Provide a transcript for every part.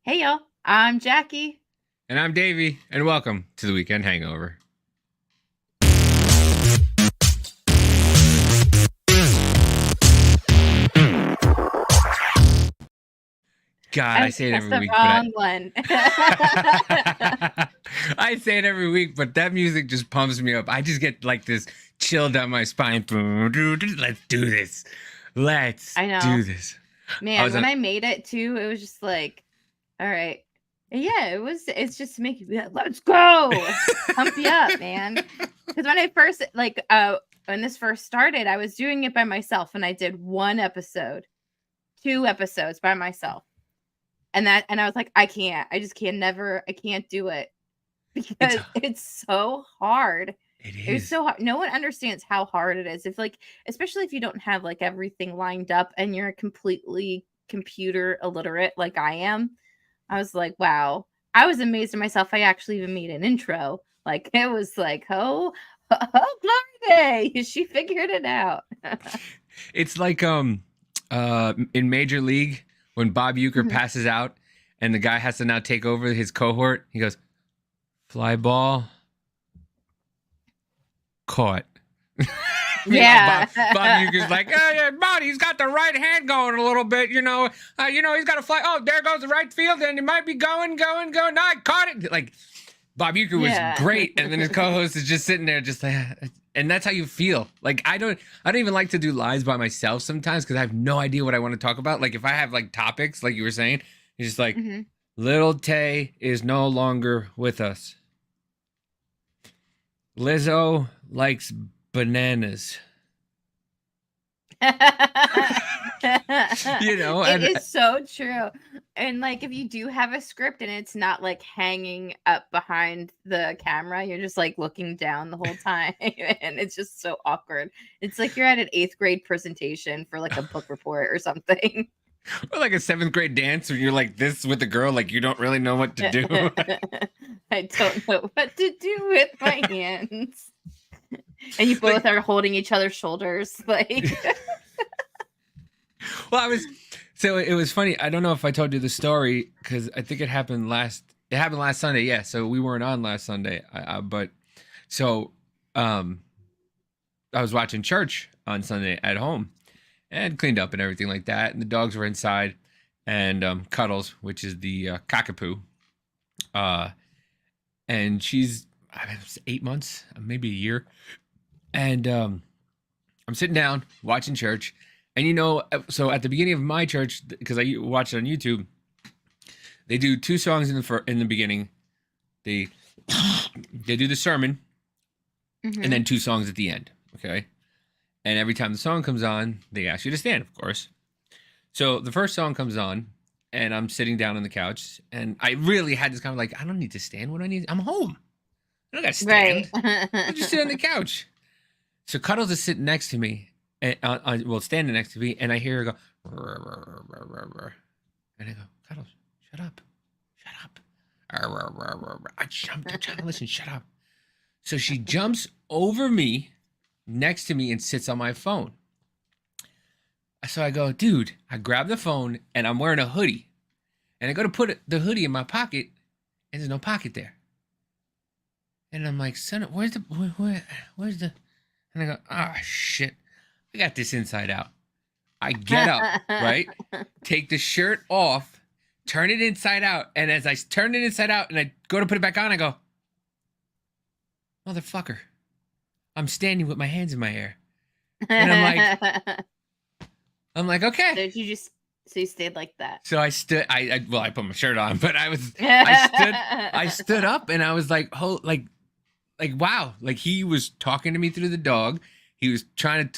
Hey y'all, I'm Jackie. And I'm Davey, and welcome to the Weekend Hangover. God, I I say it pressed every the week, but wrong one. I say it every week, but that music just pumps me up. I just get like this chill down my spine. Let's do this. Let's I know. do this. I Man, was when on. I made it too, it was just like, all right. Yeah, it's just to make you be like, let's go. Pump you up, man. Because when I first when this first started, I was doing it by myself and I did one episode, two episodes by myself. And I was like, I can't. I just can't never I can't do it It's because it's so hard. it It was is. so hard. No one understands how hard it is. If like, especially if you don't have like everything lined up and you're completely computer illiterate like I am. I was like, wow. I was amazed at myself. I actually even made an intro. Like it was like, oh glory day. She figured it out. It's like in Major League when Bob Euchre Mhm. passes out and the guy has to now take over his cohort. He goes, "Fly ball, caught." Meanwhile, Yeah. Bob Euchre's like, "Oh yeah, Buddy, he's got the right hand going a little bit, he's got to fly. Oh, there goes the right field, and it might be going. No, I caught it." Like Bob Euchre was Yeah. great, and then his co-host is just sitting there, just like, and that's how you feel. Like I don't even like to do lives by myself sometimes because I have no idea what I want to talk about. Like if I have like topics, like you were saying, it's just like, Mhm. Lil Tay is no longer with us. Lizzo likes bananas. It And is so true. And like if you do have a script and it's not like hanging up behind the camera, you're just like looking down the whole time and it's just so awkward. It's like you're at an 8th grade presentation for like a book report or something. or like a seventh grade dance where you're like this with a girl, like you don't really know what to do. I don't know what to do with my hands. And you both Like, are holding each other's shoulders like well, so it was funny. I don't know if I told you the story because I think it happened last Sunday. Yeah. So we weren't on last Sunday. But so, um, I was watching church on Sunday at home and cleaned up and everything like that. And the dogs were inside and, Cuddles, which is the, cockapoo. Uh, and she's, I mean, it was 8 months, maybe a year. And, I'm sitting down watching church, and so at the beginning of my church, because I watch it on YouTube, they do two songs in the beginning. They they do the sermon, and Mhm. then two songs at the end. Okay, and every time the song comes on, they ask you to stand, of course. So the first song comes on, and I'm sitting down on the couch, and I really had this kind of like, I don't need to stand. What do I need? I'm home. I don't gotta Right. stand. I'll just sit on the couch. So Cuddles is sitting next to me, and well, standing next to me, and I hear her go, "Rrr, rrr, rrr, rrr, rrr." And I go, Cuddles, shut up, shut up. "Rrr, rrr, rrr, rrr, rrr." I'm trying to listen, shut up. So she jumps over me, next to me, and sits on my phone. So I go, dude, I grab the phone, and I'm wearing a hoodie, and I go to put the hoodie in my pocket, and there's no pocket there. And I'm like, son, where's the? And I go, ah, shit, I got this inside out. I get up, right? Take the shirt off, turn it inside out, and as I turn it inside out and I go to put it back on, I go, motherfucker, I'm standing with my hands in my hair. And I'm like, okay. So you just so you stayed like that. So I stood, well, I put my shirt on, but I stood up and I was like, oh, wow, like he was talking to me through the dog. He was trying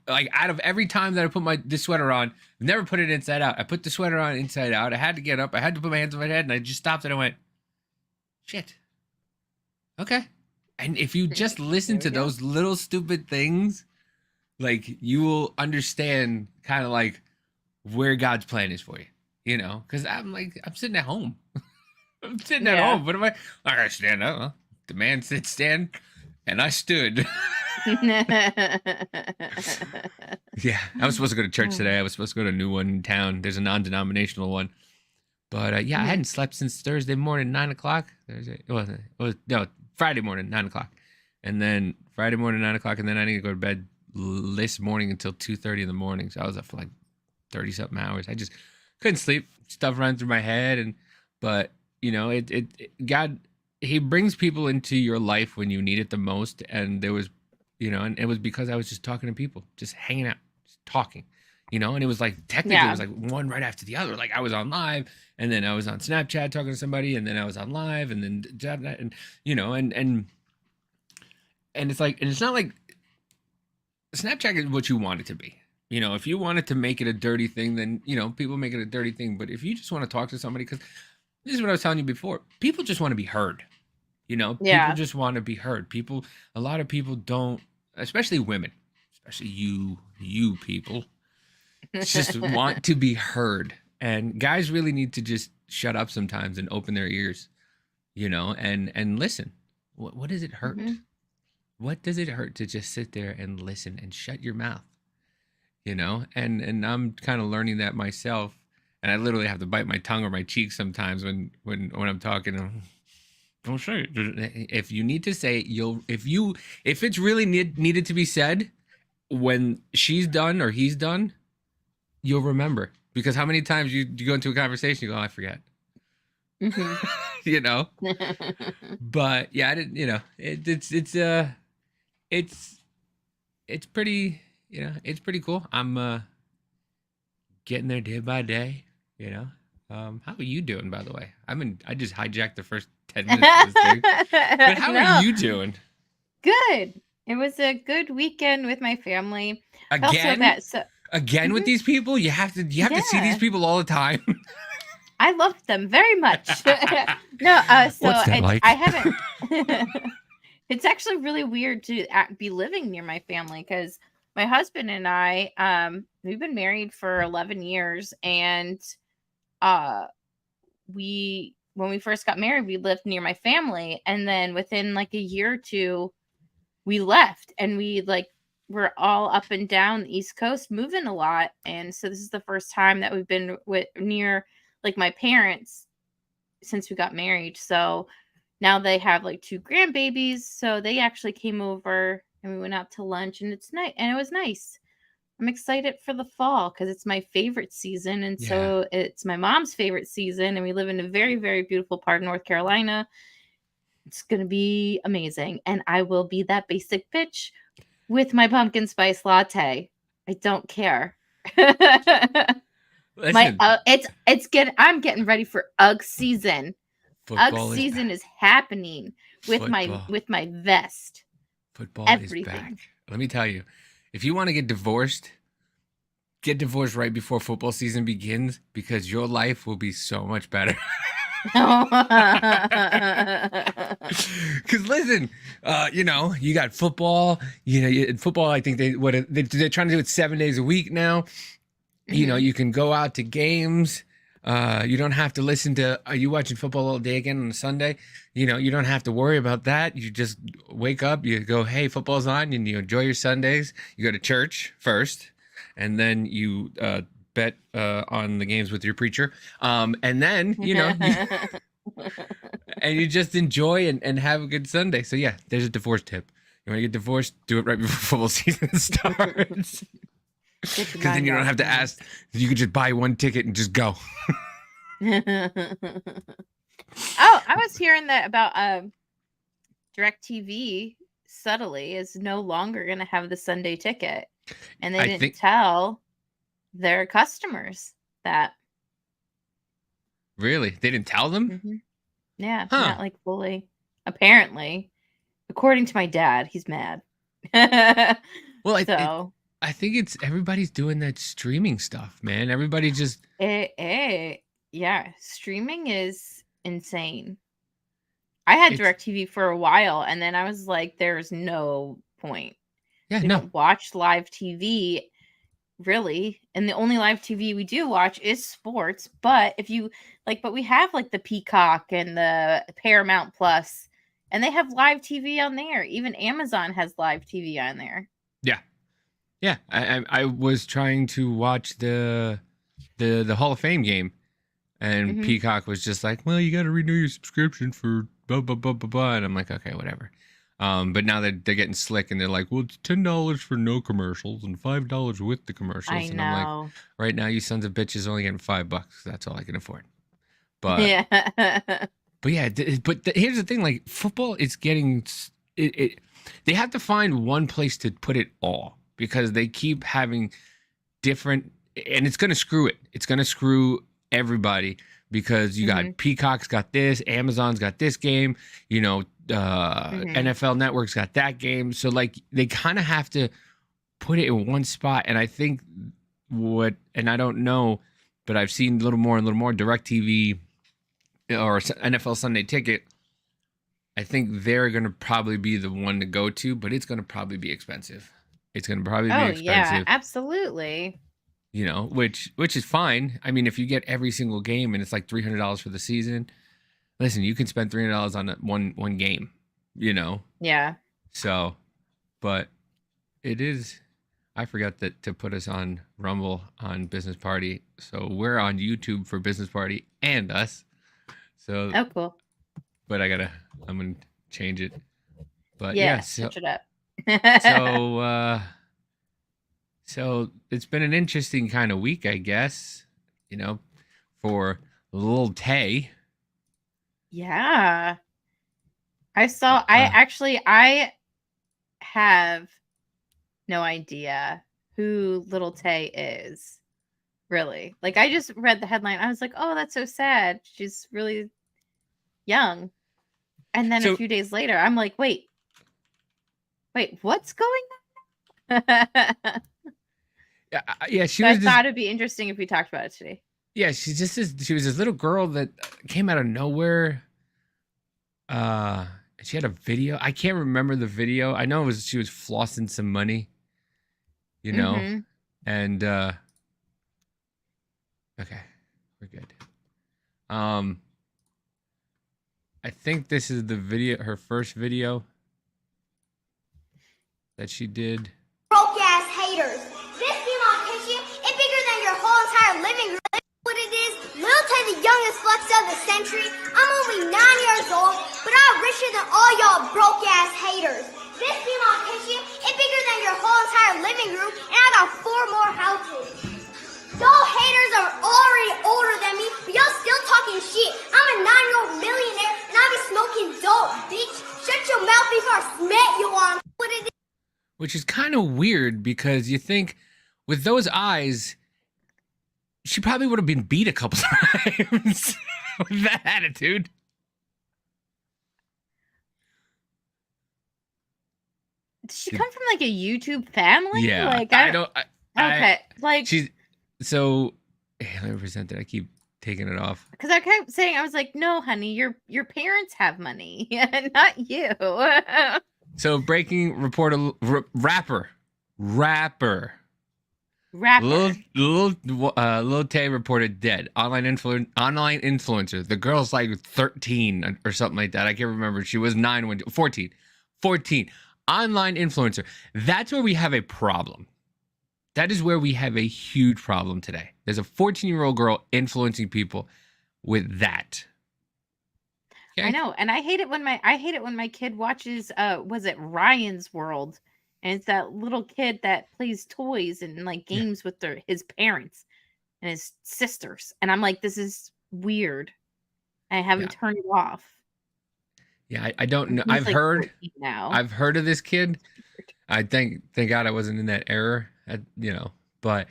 like out of every time that I put this sweater on, I've never put it inside out. I put the sweater on inside out. I had to get up. I had to put my hands on my head, and I just stopped and I went, shit, okay. And if you just listen There we to go. those little stupid things, like you will understand kind of like where God's plan is for you. Because I'm sitting at home. I'm sitting at Yeah. home. What am I gotta stand up? Huh? The man said stand, and I stood. Yeah, I was supposed to go to church today. I was supposed to go to a new one in town. There's a non-denominational one, But yeah, I Mhm. hadn't slept since Thursday morning, 9 o'clock. It was no Friday morning, 9 o'clock, and then Friday morning, 9 o'clock, and then I didn't go to bed this morning until 2:30 in the morning. So I was up for like 30 something hours. I just couldn't sleep. Stuff running through my head, but God, He brings people into your life when you need it the most, and there was, and it was because I was just talking to people, just hanging out, just talking. And it was like technically it Yeah. was like one right after the other. Like I was on live, and then I was on Snapchat talking to somebody, and then I was on live, and then and and it's like, and it's not like Snapchat is what you want it to be. If you want it to make it a dirty thing, then people make it a dirty thing. But if you just want to talk to somebody, because this is what I was telling you before, people just want to be heard. People Yeah. just want to be heard. A lot of people don't, especially women, especially you people, just want to be heard. And guys really need to just shut up sometimes and open their ears, and listen. What does it hurt? Mhm. What does it hurt to just sit there and listen and shut your mouth? And I'm kind of learning that myself, and I literally have to bite my tongue or my cheek sometimes when I'm talking. Don't say it. If you need to say it, if it's really needed to be said, when she's done or he's done, you'll remember, because how many times you go into a conversation, you go, oh, I forget. Mhm. you know but yeah, I didn't, it's it's pretty, it's pretty cool. I'm getting there day by day. How are you doing, by the way? I just hijacked the first 10 minutes of this thing, but how are No, you doing? good. It was a good weekend with my family. Felt so Again, bad. So, again with mhm, these people, you have to see these yeah, people all the time. I love them very much. No, so What's that I like? haven't. It's actually really weird to be living near my family because my husband and I, we've been married for 11 years, and uh, when we first got married, we lived near my family, and then within like a year or two, we left, and we're all up and down the East Coast moving a lot, and so this is the first time that we've been near like my parents since we got married. So now they have like two grandbabies, so they actually came over and we went out to lunch, and it's nice, and it was nice. I'm excited for the fall because it's my favorite season, and Yeah. so it's my mom's favorite season, and we live in a very, very beautiful part of North Carolina. It's gonna be amazing, and I will be that basic bitch with my pumpkin spice latte. I don't care. My Listen, it's getting I'm getting ready for UGG season. UGG football is season back. is happening Football. with my vest. Football is back. Everything. Let me tell you, if you want to get divorced right before football season begins, because your life will be so much better. Because listen, you got football. Football. I think they're trying to do it 7 days a week now. Mhm. You can go out to games. You don't have to listen to, are you watching football all day again on a Sunday? You don't have to worry about that. You just wake up, you go, hey, football's on, and you enjoy your Sundays. You go to church first, and then you bet on the games with your preacher. And then, and you just enjoy and have a good Sunday. So, yeah, there's a divorce tip. You want to get divorced, do it right before football season starts. Get your Because then mind you don't have to organized. ask. You can just buy one ticket and just go. Oh, I was hearing that about DirecTV subtly is no longer going to have the Sunday ticket, and they I didn't think, tell their customers that. really, they didn't tell them? Hmm. Yeah, Huh. not like fully. Apparently, according to my dad, he's mad. Well, So I think it's everybody's doing that streaming stuff, man. Everybody just, yeah, streaming is insane. I had it's, DirecTV for a while, and then I was like, there's no point. yeah, We no. don't watch live TV really, and the only live TV we do watch is sports. But if you but we have like the Peacock and the Paramount Plus, and they have live TV on there. Even Amazon has live TV on there. Yeah. Yeah. I was trying to watch the Hall of Fame game And Mhm. Peacock was just like, well, you got to renew your subscription for blah, blah, blah, blah, blah. And I'm like, okay, whatever. But now they're getting slick and they're like, well, it's $10 for no commercials and $5 with the I commercials. And I'm like, know. right now, you sons of bitches only getting $5. That's all I can afford. But Yeah. but yeah, here's the thing: like football is getting it. They have to find one place to put it all because they keep having different, and it's gonna screw it. It's gonna screw everybody because you got Mhm. Peacock's got this, Amazon's got this game, you know, Mhm. NFL Network's got that game. So like they kind of have to put it in one spot. And I think and I don't know, but I've seen a little more and a little more. DirecTV or NFL Sunday Ticket, I think they're going to probably be the one to go to, but it's going to probably be expensive. It's going to probably be Oh, yeah, expensive, absolutely. you know, which is fine. I mean, if you get every single game and it's like $300 for the season, listen, you can spend $300 on one game, you know. Yeah. So, but it is. I forgot that to put us on Rumble on Business Party, so we're on YouTube for Business Party and us. So, Oh, cool. but I'm gonna change it. But yeah, Yeah, so switch it up. so uh so it's been an interesting kind of week, I guess, you know, for Lil Tay. Yeah. Uh, uh, I have no idea who Little Tay is, really. Like, I just read the headline. I was like, "Oh, that's so sad. She's really young." And then a so few days later, I'm like, "Wait, what's going on?" yeah, she So I was this thought it'd be interesting if we talked about it today. yeah, she was this little girl that came out of nowhere. She had a video. I can't remember the video. I know it was she was flossing some money, you know. Mhm. And okay, we're good. Um I think this is the video, her first video that she did. Broke ass haters. This female picture is bigger than your whole entire living room. What it is, Lil Tay, the youngest flex of the century. I'm only 9 years old, but I'm richer than all y'all broke ass haters. This female picture is bigger than your whole entire living room, and I got 4 more houses. Y'all haters are already older than me, but y'all still talking shit. I'm a 9-year-old millionaire, and I be smoking dope, bitch. Shut your mouth before I smack you on. What it is. Which is kind of weird because you think with those eyes, she probably would have been beat a couple times with that attitude. Did she come from, like, a YouTube family? Yeah, Like, I I don't. okay, like, She's so. Let me present it. I keep taking it off. because I kept saying, I was like, "No, honey, your parents have money, not you." So breaking report: rapper Rapper. Lil Tay reported dead. Online influencer. The girl's like 13 or something like that. I can't remember. She was 9 when 14. 14. Online influencer. That's where we have a problem. That is where we have a huge problem today. There's a 14-year-old girl influencing people with that. Okay? I know, and I hate it when my kid watches, was it Ryan's World? And it's that little kid that plays toys and, like, Yeah. games with his parents and his sisters, and I'm like, "This is weird." I have him Yeah. turn it off. Yeah, I don't know. He's, like, 14 now. I've heard of this kid. It's weird. I thank God I wasn't in that era, you know. But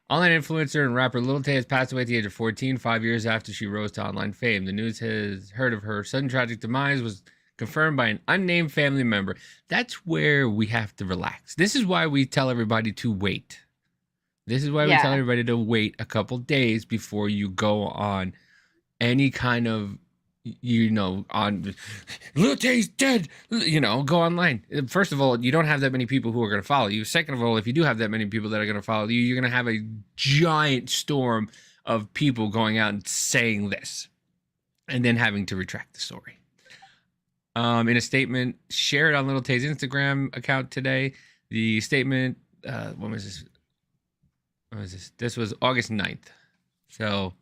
online influencer and rapper Lil Tay has passed away at the age of 14, 5 years after she rose to online fame. The news has heard of her sudden tragic demise was confirmed by an unnamed family member. That's where we have to relax. This is why we tell everybody to wait. This is why we tell Yeah. everybody to wait a couple days before you go on any kind of, you know, on Lil Tay's dead, you know, go online. First of all, you don't have that many people who are going to follow you. Second of all, if you do have that many people that are going to follow you, you're going to have a giant storm of people going out and saying this and then having to retract the story. In a statement shared on Lil Tay's Instagram account today, the statement, when was this? When was this? This was August 9th. So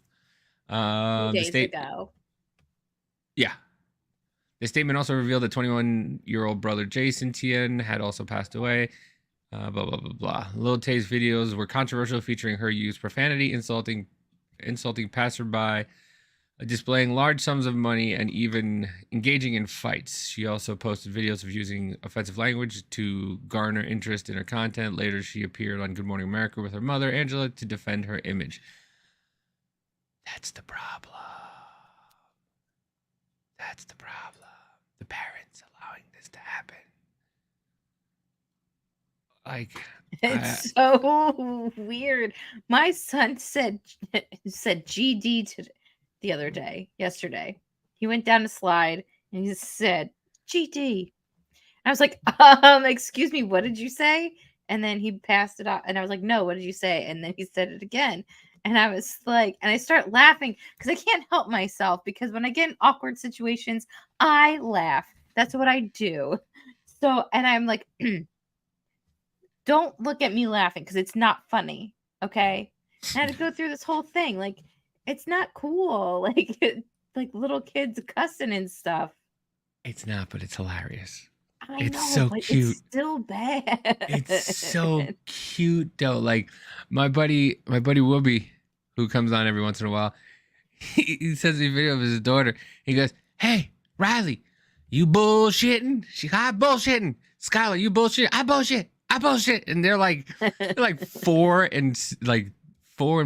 2 The days state, ago. yeah. The statement also revealed that 21-year-old brother Jason Tien had also passed away. Blah, blah, blah, blah. Lil Tay's videos were controversial, featuring her use profanity, insulting passerby, displaying large sums of money, and even engaging in fights. She also posted videos of using offensive language to garner interest in her content. Later, she appeared on Good Morning America with her mother, Angela, to defend her image. That's the problem. That's the problem. The parents allowing this to happen. Like, It's so weird. My son said GD to the other day, yesterday. He went down a slide and he said GD. I was like, excuse me, what did you say? And then he passed it off, and I was like, no, what did you say? And then he said it again. And I was like, and I start laughing because I can't help myself, because when I get in awkward situations, I laugh. That's what I do. So, and I'm like, don't look at me laughing because it's not funny. Okay. I had to go through this whole thing. Like, it's not cool. Like little kids cussing and stuff. it's not, but it's hilarious. I It's know, so but cute. it's still bad. It's so cute though. Like my buddy Whoopi, who comes on every once in a while, he sends me a video of his daughter. He goes, "Hey, Riley, you bullshitting? She hot bullshitting. Skylar, you bullshit. I bullshit. I bullshit." And they're like 4 and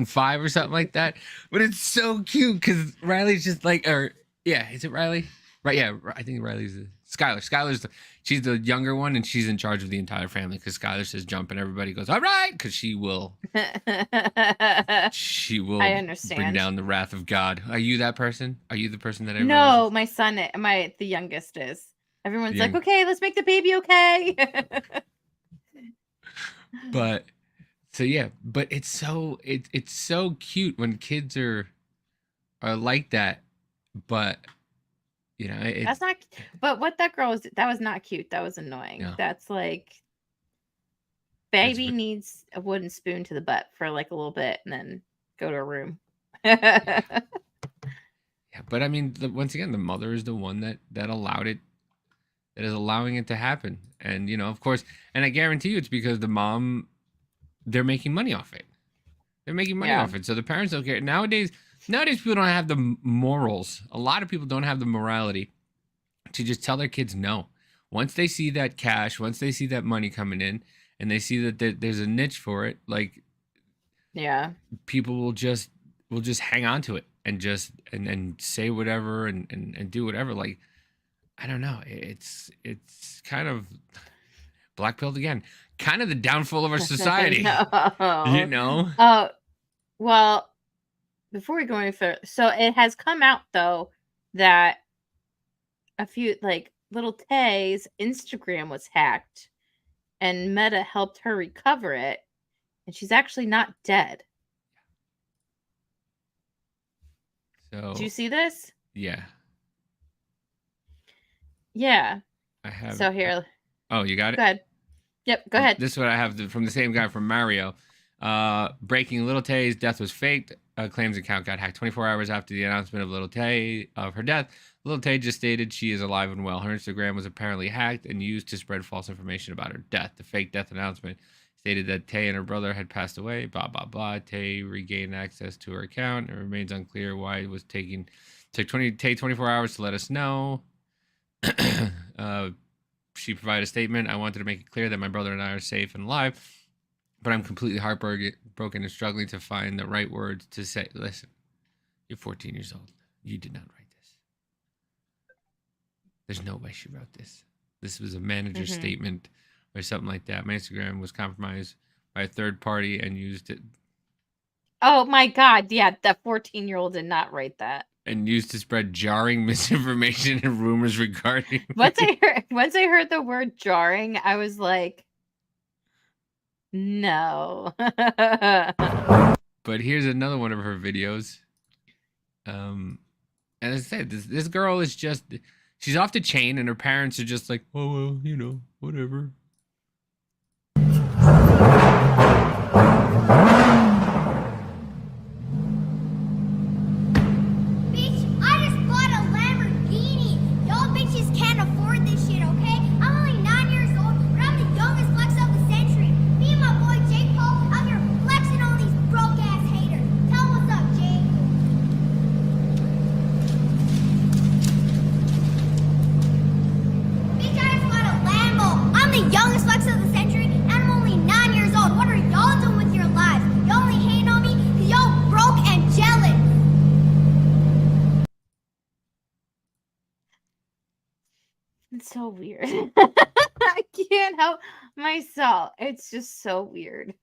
5 or something like that. But it's so cute because Riley's just like, or yeah, is it Riley? Right, yeah, I think Riley's Skylar. She's the younger one, and she's in charge of the entire family because Skylar says jump, and everybody goes, all right, because she will I bring understand. down the wrath of God. Are you that person? Are you the person that everybody No, my son, the youngest is. Everyone's like, okay, let's make the baby okay. But so yeah, but it's so cute when kids are like that, but you know, that's not. But what that girl was, that was not cute. That was annoying. No. That's like, baby needs a wooden spoon to the butt for like a little bit, and then go to a room. Yeah, but I mean, once again, the mother is the one that allowed it, that is allowing it to happen, and you know, of course, and I guarantee you, it's because the mom, they're making money off it. They're making money off it, so the parents don't care. Nowadays, people don't have the morals. A lot of people don't have the morality to just tell their kids no. Once they see that cash, once they see that money coming in, and they see that there's a niche for it, like, yeah, people will just hang on to it and just and say whatever and do whatever. Like, I don't know. It's kind of black-pilled again. Kind of the downfall of our society. You know? Well, before we go any further, so it has come out though that a few, like, Lil Tay's Instagram was hacked, and Meta helped her recover it, and she's actually not dead. So do you see this? Yeah. Yeah. I have. So here. Oh, you got it? Go ahead. Yep, go ahead. This is what I have from the same guy from Mario. Breaking: Lil Tay's death was faked. Claims account got hacked 24 hours after the announcement of Lil Tay of her death. Lil Tay just stated she is alive and well. Her Instagram was apparently hacked and used to spread false information about her death. The fake death announcement stated that Tay and her brother had passed away. Blah blah blah. Tay regained access to her account. It remains unclear why it was took Tay 24 hours to let us know. She provided a statement. I wanted to make it clear that my brother and I are safe and alive, but I'm completely heartbroken and struggling to find the right words to say. Listen, you're 14 years old. You did not write this. There's no way she wrote this. This was a manager's statement or something like that. My Instagram was compromised by a third party and used it. Oh my God. Yeah, that 14-year-old did not write that. And used to spread jarring misinformation and rumors regarding once I heard the word jarring, I was like, no. But here's another one of her videos. And as I said, this girl is just, she's off the chain, and her parents are just like, oh well, you know, whatever. It's so weird. I can't help myself. It's just so weird.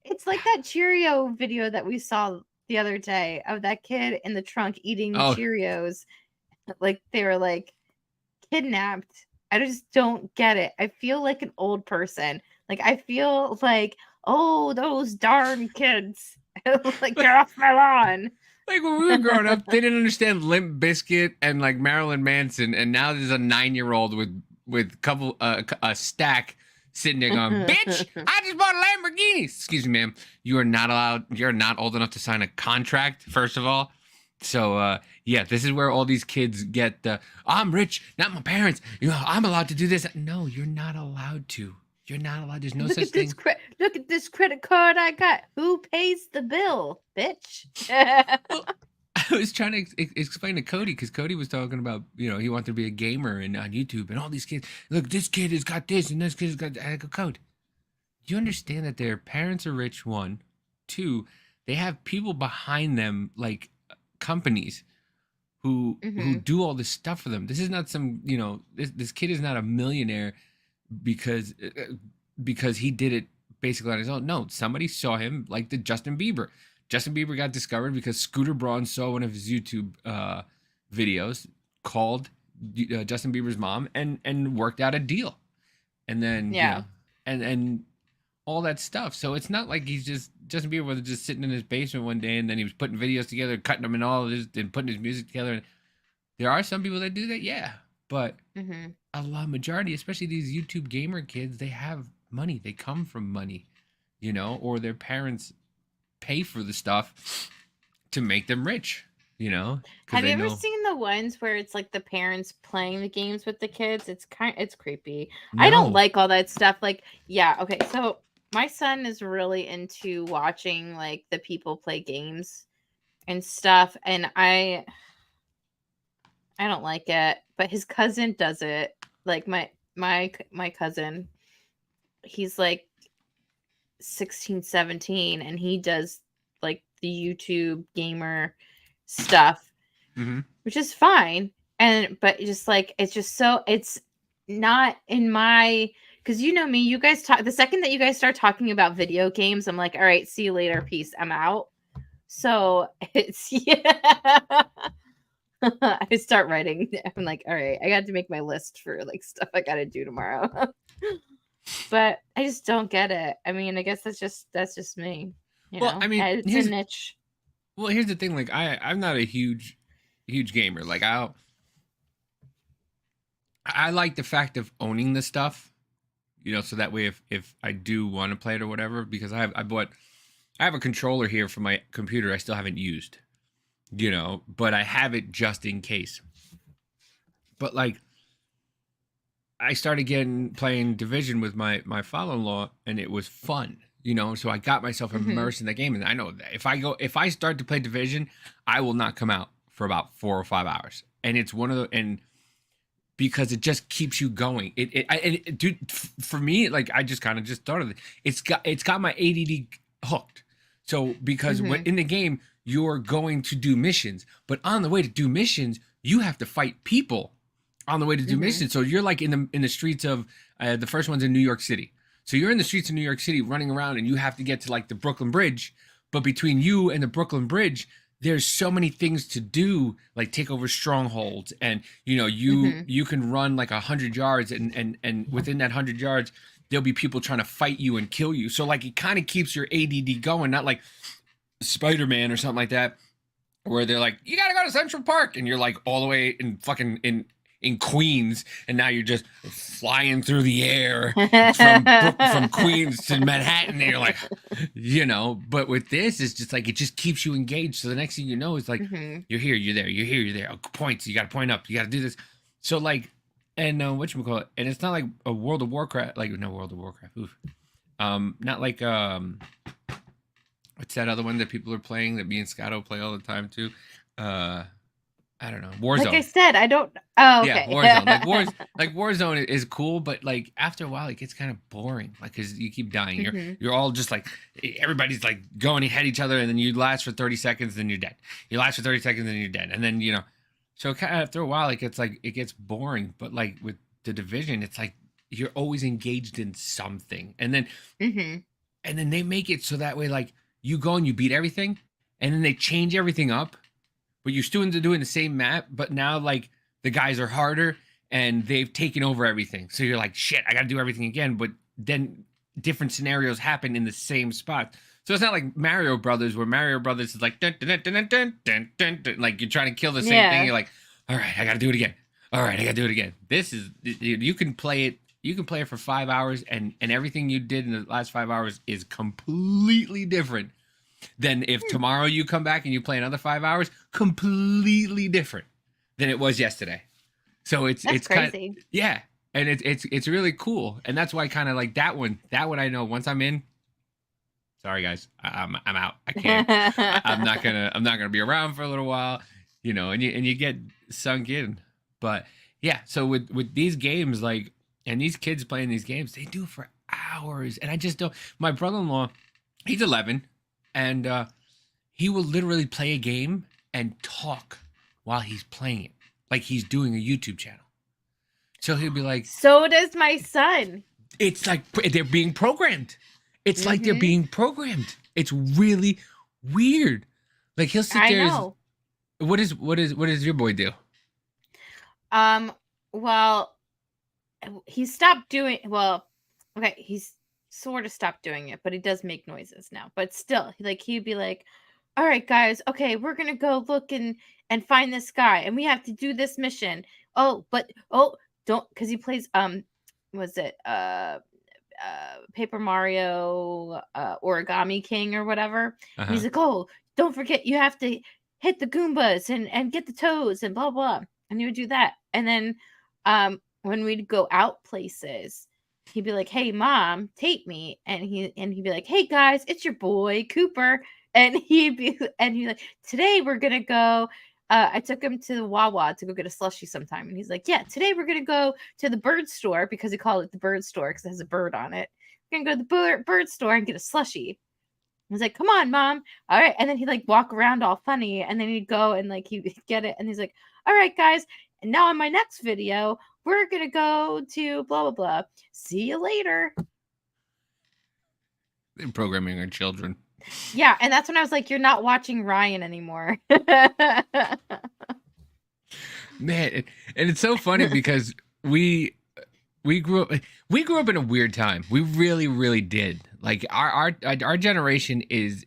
It's like that Cheerio video that we saw the other day of that kid in the trunk eating Oh, Cheerios. Like they were like kidnapped. I just don't get it. I feel like an old person. Like I feel like, oh, those darn kids. Like they're off my lawn. like when we were growing up, they didn't understand Limp Bizkit and like Marilyn Manson, and now there's a 9-year-old with a stack sitting there going, "Bitch, I just bought a Lamborghini." Excuse me, ma'am. You are not allowed. You're not old enough to sign a contract. First of all, so yeah, this is where all these kids get the "I'm rich, not my parents. You know, I'm allowed to do this." No, you're not allowed to. You're not allowed. There's no Look such at this thing. look at this credit card I got. Who pays the bill, bitch? Well, I was trying to explain to Cody because Cody was talking about, he wanted to be a gamer and on YouTube and all these kids. Look, this kid has got this and this kid has got. I go, Code. You understand that their parents are rich? One, two, they have people behind them like companies who do all this stuff for them. This is not some, this kid is not a millionaire because he did it basically on his own. No, somebody saw him like the Justin Bieber. Justin Bieber got discovered because Scooter Braun saw one of his YouTube videos, called Justin Bieber's mom and worked out a deal, and then and all that stuff. So it's not like he's just Justin Bieber was just sitting in his basement one day and then he was putting videos together, cutting them and all of this, and putting his music together. And there are some people that do that, yeah, but a majority, especially these YouTube gamer kids, they have money. They come from money, or their parents pay for the stuff to make them rich, Have you ever seen the ones where it's like the parents playing the games with the kids? It's creepy. No. I don't like all that stuff. Like, yeah, okay. So my son is really into watching like the people play games and stuff, and I don't like it, but his cousin does it. Like my cousin, he's like 16, 17, and he does like the YouTube gamer stuff, which is fine. But just like, it's not in my, because me, you guys talk, the second that you guys start talking about video games, I'm like, all right, see you later, peace, I'm out. So it's, I start writing. I'm like, all right, I got to make my list for like stuff I got to do tomorrow. But I just don't get it. I mean, I guess that's just me. I mean, it's a niche. Well, here's the thing. Like, I'm not a huge gamer. Like, I like the fact of owning the stuff, so that way if I do want to play it or whatever, because I have a controller here for my computer I still haven't used, but I have it just in case. But like, I started playing Division with my father-in-law, and it was fun, so I got myself immersed in the game. And I know that if I start to play Division, I will not come out for about 4 or 5 hours. And it's because it just keeps you going. Dude, for me, like, I just kind of just started. It's got my ADD hooked. So because in the game, you're going to do missions, but on the way to do missions, you have to fight people on the way to do missions. So you're like in the streets of the first one's in New York City. So you're in the streets of New York City running around, and you have to get to like the Brooklyn Bridge. But between you and the Brooklyn Bridge, there's so many things to do, like take over strongholds, and you can run like 100 yards, and within that 100 yards, there'll be people trying to fight you and kill you. So like, it kind of keeps your ADD going, not like Spider-Man or something like that, where they're like, you gotta go to Central Park, and you're like all the way in fucking in Queens, and now you're just flying through the air from Queens to Manhattan, and you're like, but with this, it's just like, it just keeps you engaged. So the next thing you know is like, you're here, you're there, you're here, you're there. Oh, points, you got to point up, you got to do this. So like, and whatchamacallit, and it's not like a World of Warcraft, like, no, World of Warcraft, oof. Not like, what's that other one that people are playing that me and Scotto play all the time too? I don't know. Warzone. Like I said, I don't. Oh, okay. Yeah, Warzone. Like Warzone is cool, but like after a while, it gets kind of boring. Like, because you keep dying. You're all just like, everybody's like going ahead each other, and then you last for 30 seconds, then you're dead. You last for 30 seconds, then you're dead, and then So kind of after a while, it gets boring. But like with the division, it's like you're always engaged in something, Mm-hmm. and then they make it so that way like you go and you beat everything, and then they change everything up, but you're still doing the same map, but now like the guys are harder and they've taken over everything. So you're like, shit, I got to do everything again. But then different scenarios happen in the same spot. So it's not like Mario Brothers, where Mario Brothers is like, dun, dun, dun, dun, dun, dun, dun, dun, like you're trying to kill the same thing. You're like, all right, I got to do it again. All right, I got to do it again. This is, you can play it. You can play it for 5 hours, and everything you did in the last 5 hours is completely different than if tomorrow you come back and you play another 5 hours, completely different than it was yesterday. So it's That's it's kind of, crazy. yeah, and it's really cool, and that's why kind of like that one I know once I'm in. Sorry guys, I'm out. I can't. I'm not gonna be around for a little while, and you get sunk in. But yeah, so with these games, like, and these kids playing these games, they do for hours, and I just don't. My brother-in-law, he's 11, and he will literally play a game and talk while he's playing it, like he's doing a YouTube channel. So he'll be like, So does my son. it's like they're being programmed. It's like they're being programmed. It's really weird. Like he'll sit there. I know. What does your boy do? Well, he stopped doing, well, okay, he's sort of stopped doing it, but he does make noises now. But still, he'd be like, all right, guys, okay, we're gonna go look and find this guy, and we have to do this mission. Oh, but don't, because he plays was it Paper Mario Origami King or whatever. And he's like, oh, don't forget, you have to hit the Goombas and get the toes and blah blah. And he would do that. And then when we'd go out places, he'd be like, hey mom, take me. And he'd be like, hey guys, it's your boy Cooper. And he'd like, today we're gonna go. I took him to the Wawa to go get a slushie sometime. And he's like, yeah, today we're going to go to the bird store, because he called it the bird store because it has a bird on it. We're going to go to the bird store and get a slushie. I was like, come on, mom. All right. And then he'd like walk around all funny. And then he'd go and like he'd get it. And he's like, all right, guys. And now in my next video, we're going to go to blah, blah, blah. See you later. They're programming our children. Yeah, and that's when I was like, you're not watching Ryan anymore. Man, and it's so funny because we grew up in a weird time. We really, really did. Like our generation is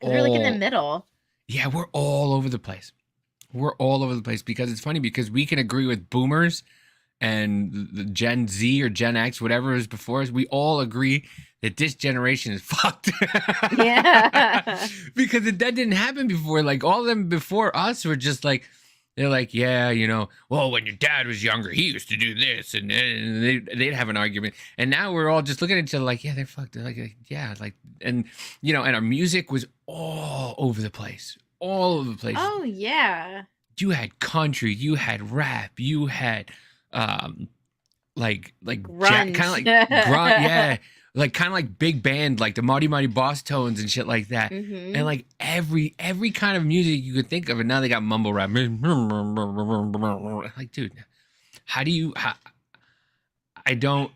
we're like in the middle. Yeah, we're all over the place. We're all over the place because it's funny because we can agree with boomers and the Gen Z or Gen X, whatever is before us. We all agree that this generation is fucked. Yeah. Because that didn't happen before. Like all of them before us were just like, they're like, yeah, well, when your dad was younger, he used to do this, and they'd have an argument. And now we're all just looking at each other like, yeah, they're fucked. They're like, yeah, like, and our music was all over the place. All over the place. Oh yeah. You had country, you had rap, you had like grunge. kind of like grunt, yeah, like kind of like big band, like the Mighty Mighty Boss Tones and shit like that. Mm-hmm. And like every kind of music you could think of, and now they got mumble rap. Like, dude, how do you? I don't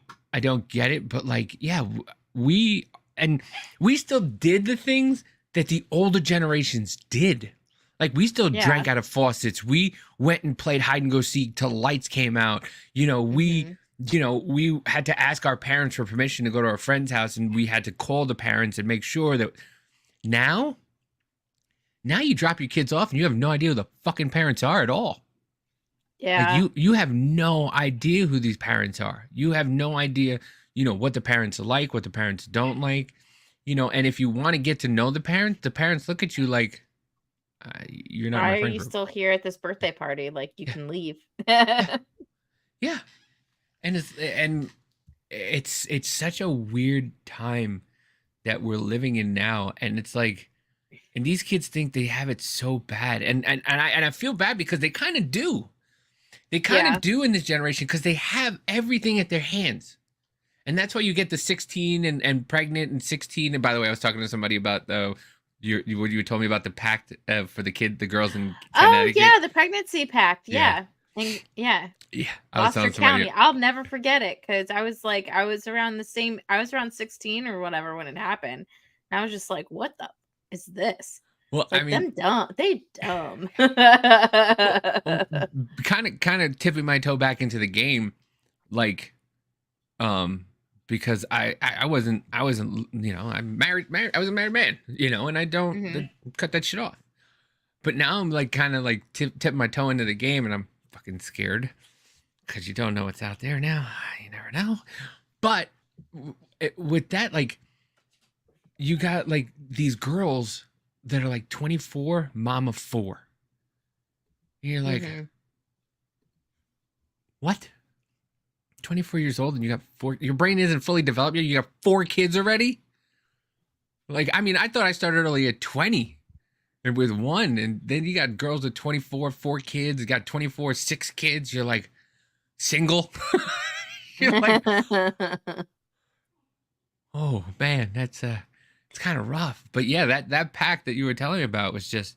get it, but like, yeah, we still did the things that the older generations did. Like we still drank out of faucets. We went and played hide and go seek till lights came out. We had to ask our parents for permission to go to our friend's house, and we had to call the parents and make sure that. Now you drop your kids off and you have no idea who the fucking parents are at all. Yeah. Like you have no idea who these parents are. You have no idea, what the parents are like, what the parents don't like, and if you want to get to know the parents look at you like, you're not my Why are friend you group. still here at this birthday party? Like you can leave. Yeah. And it's such a weird time that we're living in now. And it's like, and these kids think they have it so bad. And I feel bad because they kind of do. They kind of do in this generation because they have everything at their hands. And that's why you get the 16 and pregnant and 16. And by the way, I was talking to somebody about You told me about the pact for the girls in Oh Connecticut. yeah, the pregnancy pact. Yeah. Yeah. And yeah, Yeah, I was Gloucester telling somebody. County. I'll never forget it because I was around 16 or whatever when it happened. And I was just like, what the is this? Well, It's like I mean, them dumb. They dumb. kind of tipping my toe back into the game, like, because I wasn't, you know, I'm married, I was a married man, you know, and I don't Mhm. cut that shit off. But now I'm like kind of like tipping my toe into the game, and I'm fucking scared because you don't know what's out there now. You never know. But with that, like, you got like these girls that are like 24, mom of 4. And you're like, Mhm. what? 24 years old and you got 4, your brain isn't fully developed yet. You got 4 kids already. Like, I mean, I thought I started early at 20 and with 1, and then you got girls at 24, 4 kids, you got 24, 6 kids. You're like single. You're like, oh man, that's it's kind of rough. But yeah, that pack that you were telling me about was just,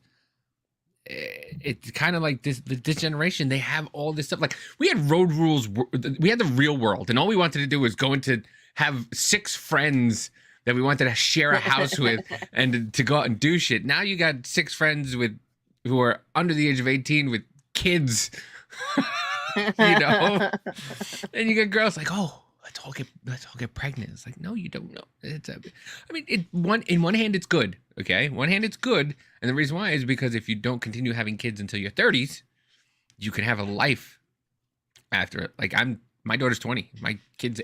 it's kind of like this generation. They have all this stuff. Like, we had road rules, we had the real world, and all we wanted to do was go into have 6 friends that we wanted to share a house with and to go out and do shit. Now you got 6 friends who are under the age of 18 with kids. You know, and you get girls like, oh, let's all get pregnant. It's like, no, you don't know. I mean, in one hand it's good, okay? One hand it's good, and the reason why is because if you don't continue having kids until your 30s, you can have a life after it. Like, my daughter's 20, my kids,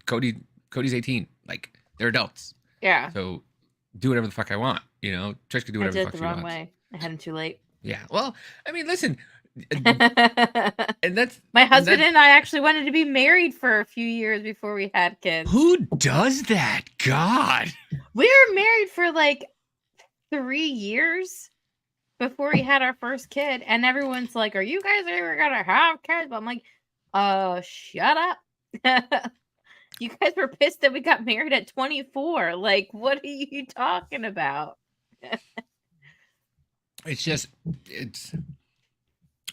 Cody's 18. Like, they're adults, Yeah. so do whatever the fuck I want. You know, Trish could do I whatever the did fuck the she wrong wants. way. I had him too late. Yeah. Well, I mean, listen, and that's My husband and I actually wanted to be married for a few years before we had kids. who does that? God. We were married for like 3 years before we had our first kid, and everyone's like, "Are you guys ever gonna have kids?" But I'm like, shut up." You guys were pissed that we got married at 24. Like, what are you talking about? It's just,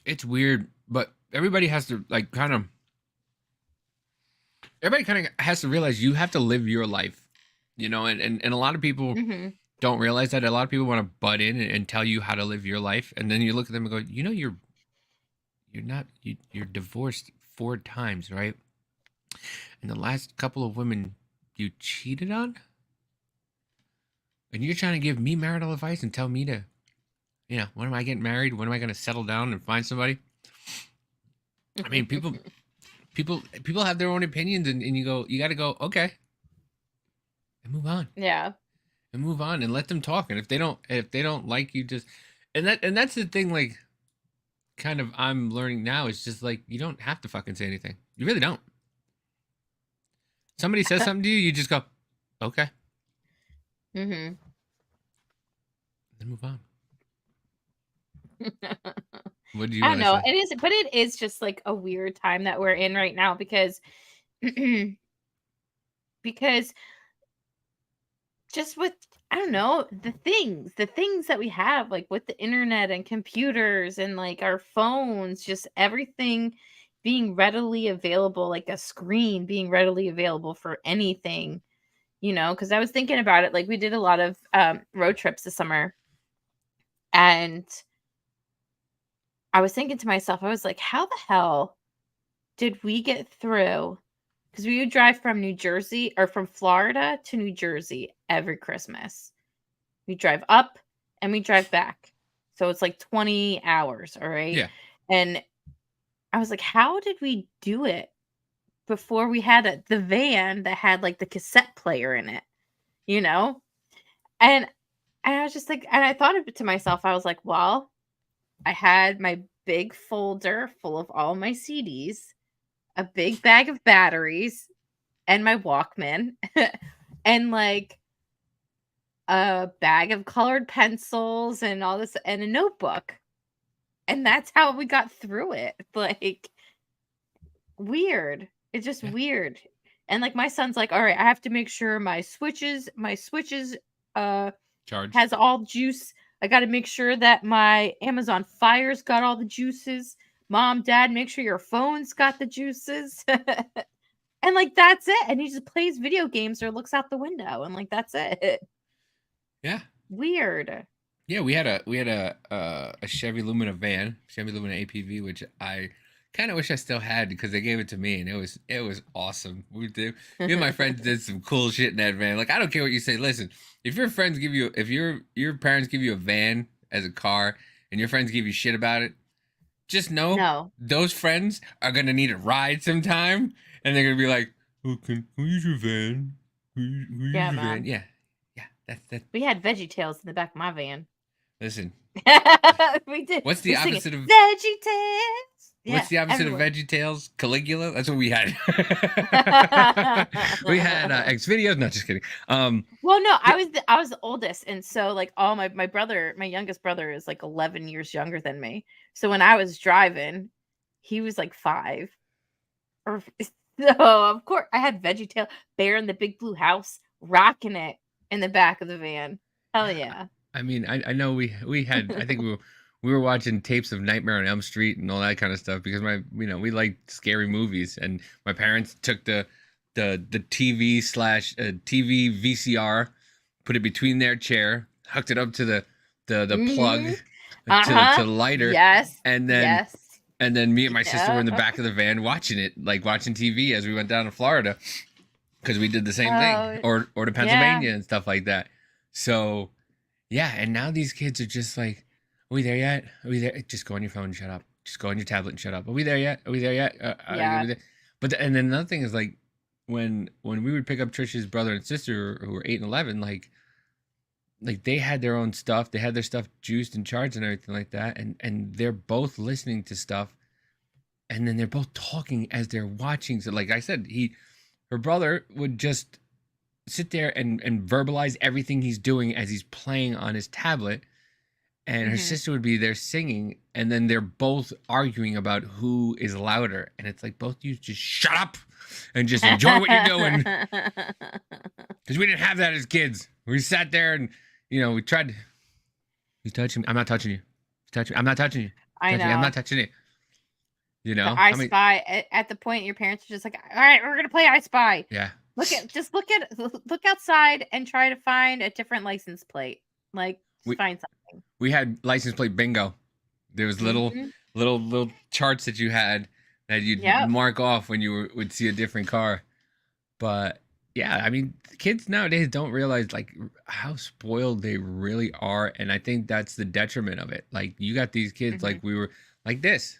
it's weird, but everybody has to like everybody kind of has to realize you have to live your life, you know, and a lot of people Mhm. don't realize that. A lot of people want to butt in and tell you how to live your life, and then you look at them and go, you know, you're not, you're divorced 4 times, right? And the last couple of women you cheated on, and you're trying to give me marital advice and tell me to, you know, when am I getting married? When am I going to settle down and find somebody? I mean, people have their own opinions, and you got to go, okay, and move on. Yeah. And move on and let them talk. And if they don't like you, just, and that's the thing, like, kind of I'm learning now, is just like, you don't have to fucking say anything. You really don't. Somebody says something to you, you just go, okay, Mhm. then move on. What do you I want don't know. to say? It is just like a weird time that we're in right now because because just with, I don't know, the things that we have, like with the internet and computers and like our phones, just everything being readily available, like a screen being readily available for anything, because I was thinking about it. Like, we did a lot of road trips this summer, and I was thinking to myself, I was like, how the hell did we get through? Because we would drive from New Jersey or from Florida to New Jersey every Christmas. We drive up and we drive back. So it's like 20 hours, all right? Yeah. And I was like, how did we do it before we had the van that had like the cassette player in it, you know? And I was just like, and I thought of it to myself, I was like, well, I had my big folder full of all my CDs, a big bag of batteries, and my Walkman, and like a bag of colored pencils and all this, and a notebook. And that's how we got through it. Like, weird. It's just weird. And like, my son's like, all right, I have to make sure my switches Charged. has all juice. I got to make sure that my Amazon Fire's got all the juices. Mom, Dad, make sure your phone's got the juices. And like that's it. And he just plays video games or looks out the window and like that's it. Yeah. Weird. Yeah, we had a Chevy Lumina van, Chevy Lumina APV, which I kind of wish I still had because they gave it to me and it was awesome. Me and my friends did some cool shit in that van. Like I don't care what you say. Listen, if your parents give you a van as a car and your friends give you shit about it, just know those friends are gonna need a ride sometime, and they're gonna be like, "Oh, can we use your van? Use your van?" Yeah, that's. We had Veggie Tales in the back of my van. Listen, we did. What's the opposite of Veggie Tales? What's the opposite of Veggie Tales? Caligula? That's what we had. We had X videos. No, just kidding. Well, no, I was the oldest, and so like all my brother, my youngest brother, is like 11 years younger than me. So when I was driving, he was like 5. So of course I had Veggie Tale, Bear in the Big Blue House, rocking it in the back of the van. Hell yeah. I mean, I know we had. I think we were watching tapes of Nightmare on Elm Street and all that kind of stuff because we liked scary movies, and my parents took the TV TV VCR, put it between their chair, hooked it up to the plug to the lighter, and then me and my sister were in the back of the van watching it, like watching TV as we went down to Florida because we did the same thing, or to Pennsylvania and stuff like that. So yeah, and now these kids are just like, are we there yet? Are we there? Just go on your phone and shut up. Just go on your tablet and shut up. Are we there yet? Are we there yet? Yeah. But and then another thing is like when we would pick up Trish's brother and sister who were 8 and 11, like they had their own stuff. They had their stuff juiced and charged and everything like that. And they're both listening to stuff, and then they're both talking as they're watching. So like I said, her brother would just sit there and verbalize everything he's doing as he's playing on his tablet. And her sister would be there singing, and then they're both arguing about who is louder. And it's like, both of you just shut up and just enjoy what you're doing. Because we didn't have that as kids. We sat there and, we tried. You touching me? I'm not touching you. I'm not touching you. I know. I'm not touching it. I Spy, at the point your parents are just like, all right, we're going to play I Spy. Yeah. Look outside and try to find a different license plate. Like, find something. We had license plate bingo. There was little charts that you had that you'd mark off when you would see a different car. But yeah, I mean, kids nowadays don't realize like how spoiled they really are, and I think that's the detriment of it. Like you got these kids like we were like this.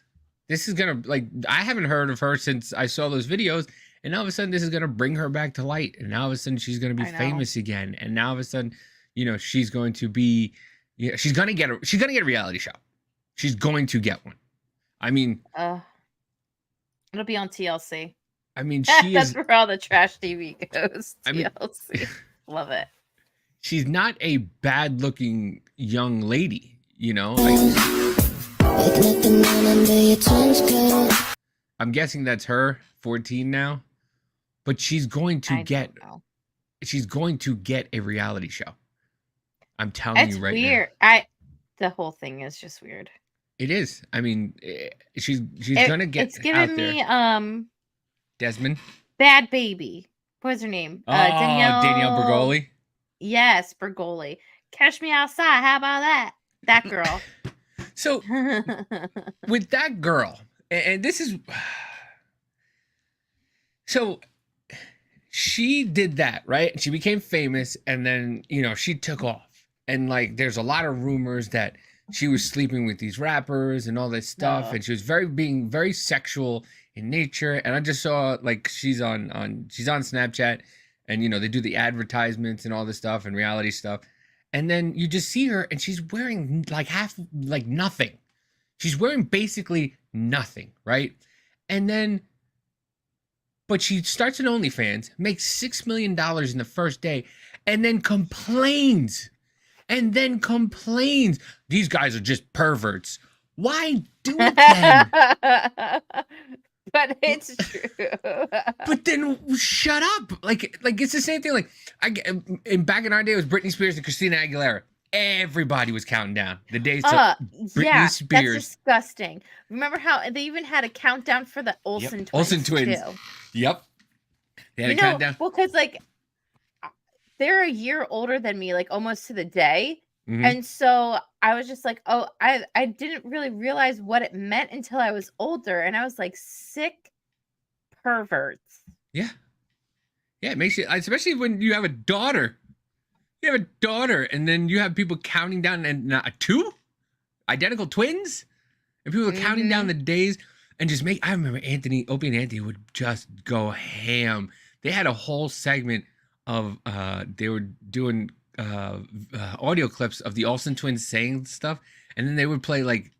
This is gonna like I haven't heard of her since I saw those videos. And all of a sudden, this is gonna bring her back to light, and now all of a sudden she's gonna be famous again, and now all of a sudden, she's going to be, she's gonna get a reality show. She's going to get one. I mean, it'll be on TLC. I mean, that's where all the trash TV goes. TLC, love it. She's not a bad-looking young lady, I'm guessing that's her, 14 now. But she's going to get a reality show. I'm telling you right weird. now. The whole thing is just weird. It is. I mean, she's gonna get. It's giving me Desmond. Bad Baby. What's her name? Danielle Bergoli. Yes, Bergoli. Catch Me Outside. How about that? That girl. So with that girl, and this is so. She did that, right? She became famous, and then, she took off. And, like, there's a lot of rumors that she was sleeping with these rappers and all this stuff, and she was being very sexual in nature. And I just saw, like, she's on Snapchat, and, they do the advertisements and all this stuff and reality stuff. And then you just see her, and she's wearing, like, nothing. She's wearing basically nothing, right? And then... But she starts an OnlyFans, makes $6 million in the first day, and then complains. These guys are just perverts. Why do it then? but it's true. But then shut up. Like it's the same thing. Like back in our day, it was Britney Spears and Christina Aguilera. Everybody was counting down the days to Britney Yeah, that's Spears. disgusting. Remember how they even had a countdown for the Olsen twins? Olsen twins. Too. Yep. They had a countdown. Well, because like they're a year older than me, like almost to the day. Mhm. And so I was just like, oh, I didn't really realize what it meant until I was older. And I was like, sick perverts. Yeah. Yeah, it makes you, especially when you have a daughter. You have a daughter, and then you have people counting down, and two identical twins, and people are counting down the days, and just I remember Opie and Anthony would just go ham. They had a whole segment of they were doing audio clips of the Olsen twins saying stuff, and then they would play like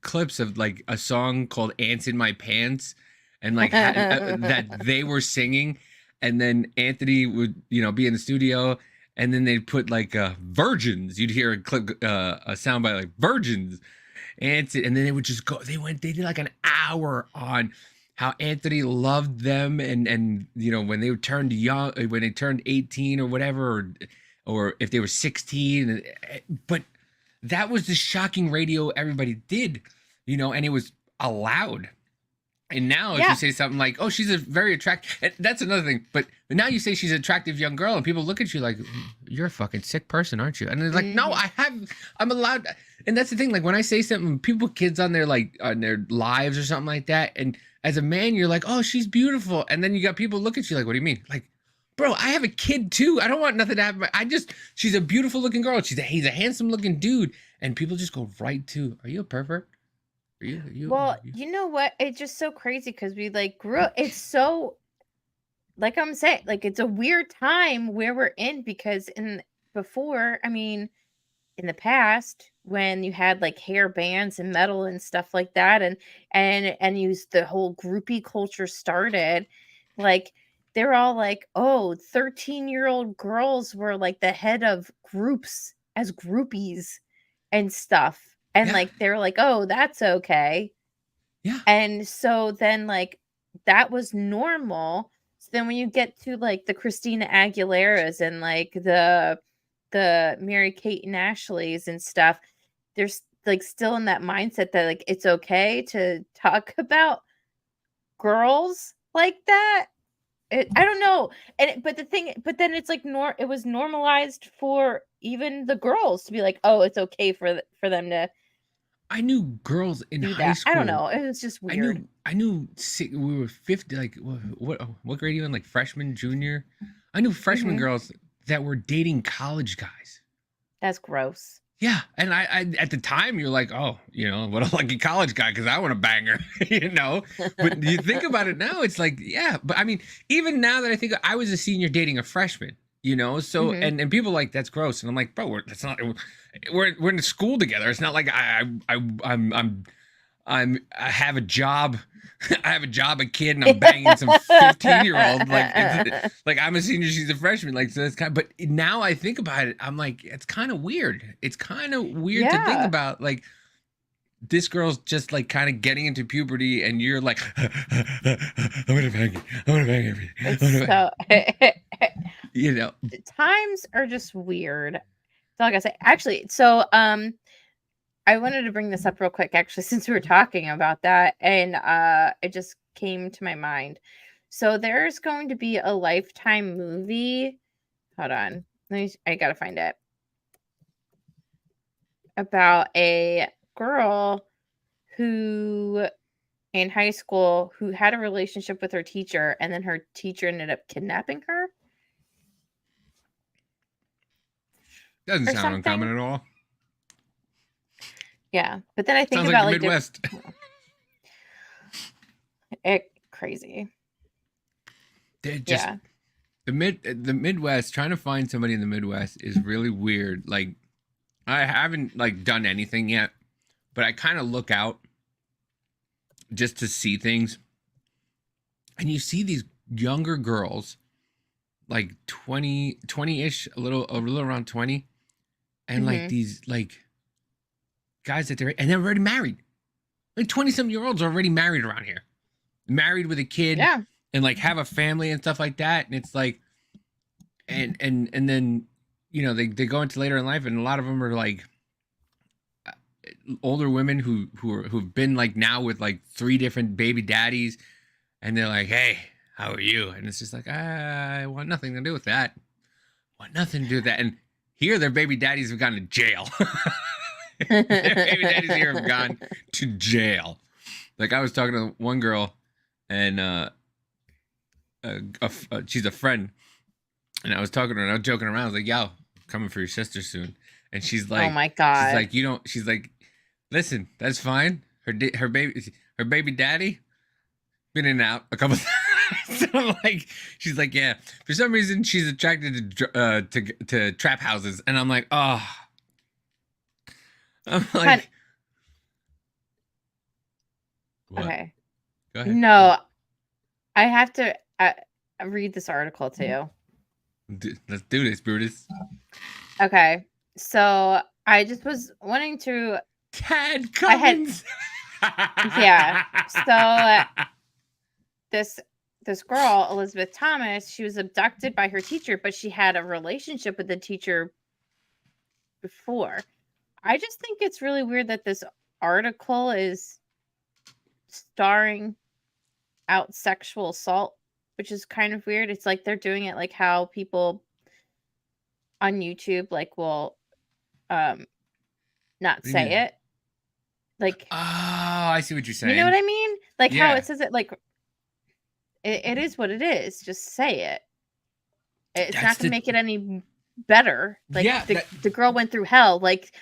clips of like a song called "Ants in My Pants," and like that they were singing, and then Anthony would be in the studio. And then they'd put like virgins. You'd hear a clip, a soundbite like virgins, and then they would just go. They did like an hour on how Anthony loved them, and when they turned young, when they turned 18 or whatever, or if they were 16. But that was the shocking radio everybody did, and it was allowed. And now if you say something like, oh, she's a very attractive, that's another thing. But now you say she's an attractive young girl, and people look at you like, you're a fucking sick person, aren't you? And they're like, no, I'm allowed. And that's the thing. Like when I say something, people put kids on their lives or something like that. And as a man, you're like, oh, she's beautiful. And then you got people look at you like, what do you mean? Like, bro, I have a kid too. I don't want nothing to happen. She's a beautiful looking girl. He's a handsome looking dude. And people just go right to, are you a pervert? Well, you know what? It's just so crazy because we like grew up. It's so, like I'm saying, like it's a weird time where we're in because in the past when you had like hair bands and metal and stuff like that, and the whole groupie culture started, like they're all like, oh, 13-year-old girls were like the head of groups as groupies and stuff. And like they're like, oh, that's okay. Yeah. And so then like that was normal. So then when you get to like the Christina Aguileras and like the Mary-Kate and Ashley's and stuff, there's like still in that mindset that like it's okay to talk about girls like that. I don't know. But then it's like it was normalized for even the girls to be like, oh, it's okay for them to. I knew girls in high school. I don't know. It was just weird. I knew we were 50. Like what grade are you in? Like freshman, junior. I knew freshman girls that were dating college guys. That's gross. Yeah, and I at the time you're like, oh, what a lucky college guy because I want to bang her, But you think about it now, it's like, yeah. But I mean, even now that I think I was a senior dating a freshman, So and people are like that's gross, and I'm like, bro, that's not. We're in school together. It's not like I have a job. I have a job, a kid, and I'm banging some 15-year-old. Like I'm a senior, she's a freshman. Like so, that's kind. But now I think about it, I'm like, it's kind of weird. It's kind of weird to think about. Like this girl's just like kind of getting into puberty, and you're like, I'm gonna bang her. Times are just weird. That's all I gotta say. Actually, so I wanted to bring this up real quick, actually, since we were talking about that, and it just came to my mind. So there's going to be a Lifetime movie. Hold on. I gotta find it. About a girl who, in high school, who had a relationship with her teacher, and then her teacher ended up kidnapping her. Doesn't sound uncommon at all. Yeah, but then I think sounds about like the Midwest. Crazy. They're just the Midwest. Trying to find somebody in the Midwest is really weird. Like I haven't like done anything yet, but I kind of look out just to see things, and you see these younger girls, like 20-ish, a little around 20, and like these like guys that they're already married. Like 20-something-year-olds are already married around here. married with a kid, Yeah. and like have a family and stuff like that. And it's like, and then, you know, they go into later in life, and a lot of them are like older women who've been like now with like 3 different baby daddies, and they're like, hey, how are you? And it's just like, I want nothing to do with that. Want nothing to do with that. And here, their baby daddies have gone to jail. Their baby daddies here have gone to jail. Like, I was talking to one girl, and she's a friend, and I was talking to her, and I was joking around. I was like, yo, I'm coming for your sister soon. And she's like, oh my God. she's like, you don't, she's like, listen, that's fine. Her baby daddy been in and out a couple times. So I'm like, she's like, yeah. For some reason, she's attracted to trap houses, and I'm like, oh. I'm like, what? Okay. Go ahead. No, I have to read this article too. Let's do this, Brutus. Okay. So I just was wanting to. Tad Cummins. Yeah. So this girl, Elizabeth Thomas, she was abducted by her teacher, but she had a relationship with the teacher before. I just think it's really weird that this article is starring out sexual assault, which is kind of weird. It's like they're doing it like how people on YouTube like will not say it. Like, oh, I see what you're saying. you know what I mean? Like how Yeah. it says it like it is what it is. Just say it. It's not gonna make it any better. Like Yeah, the girl went through hell. Like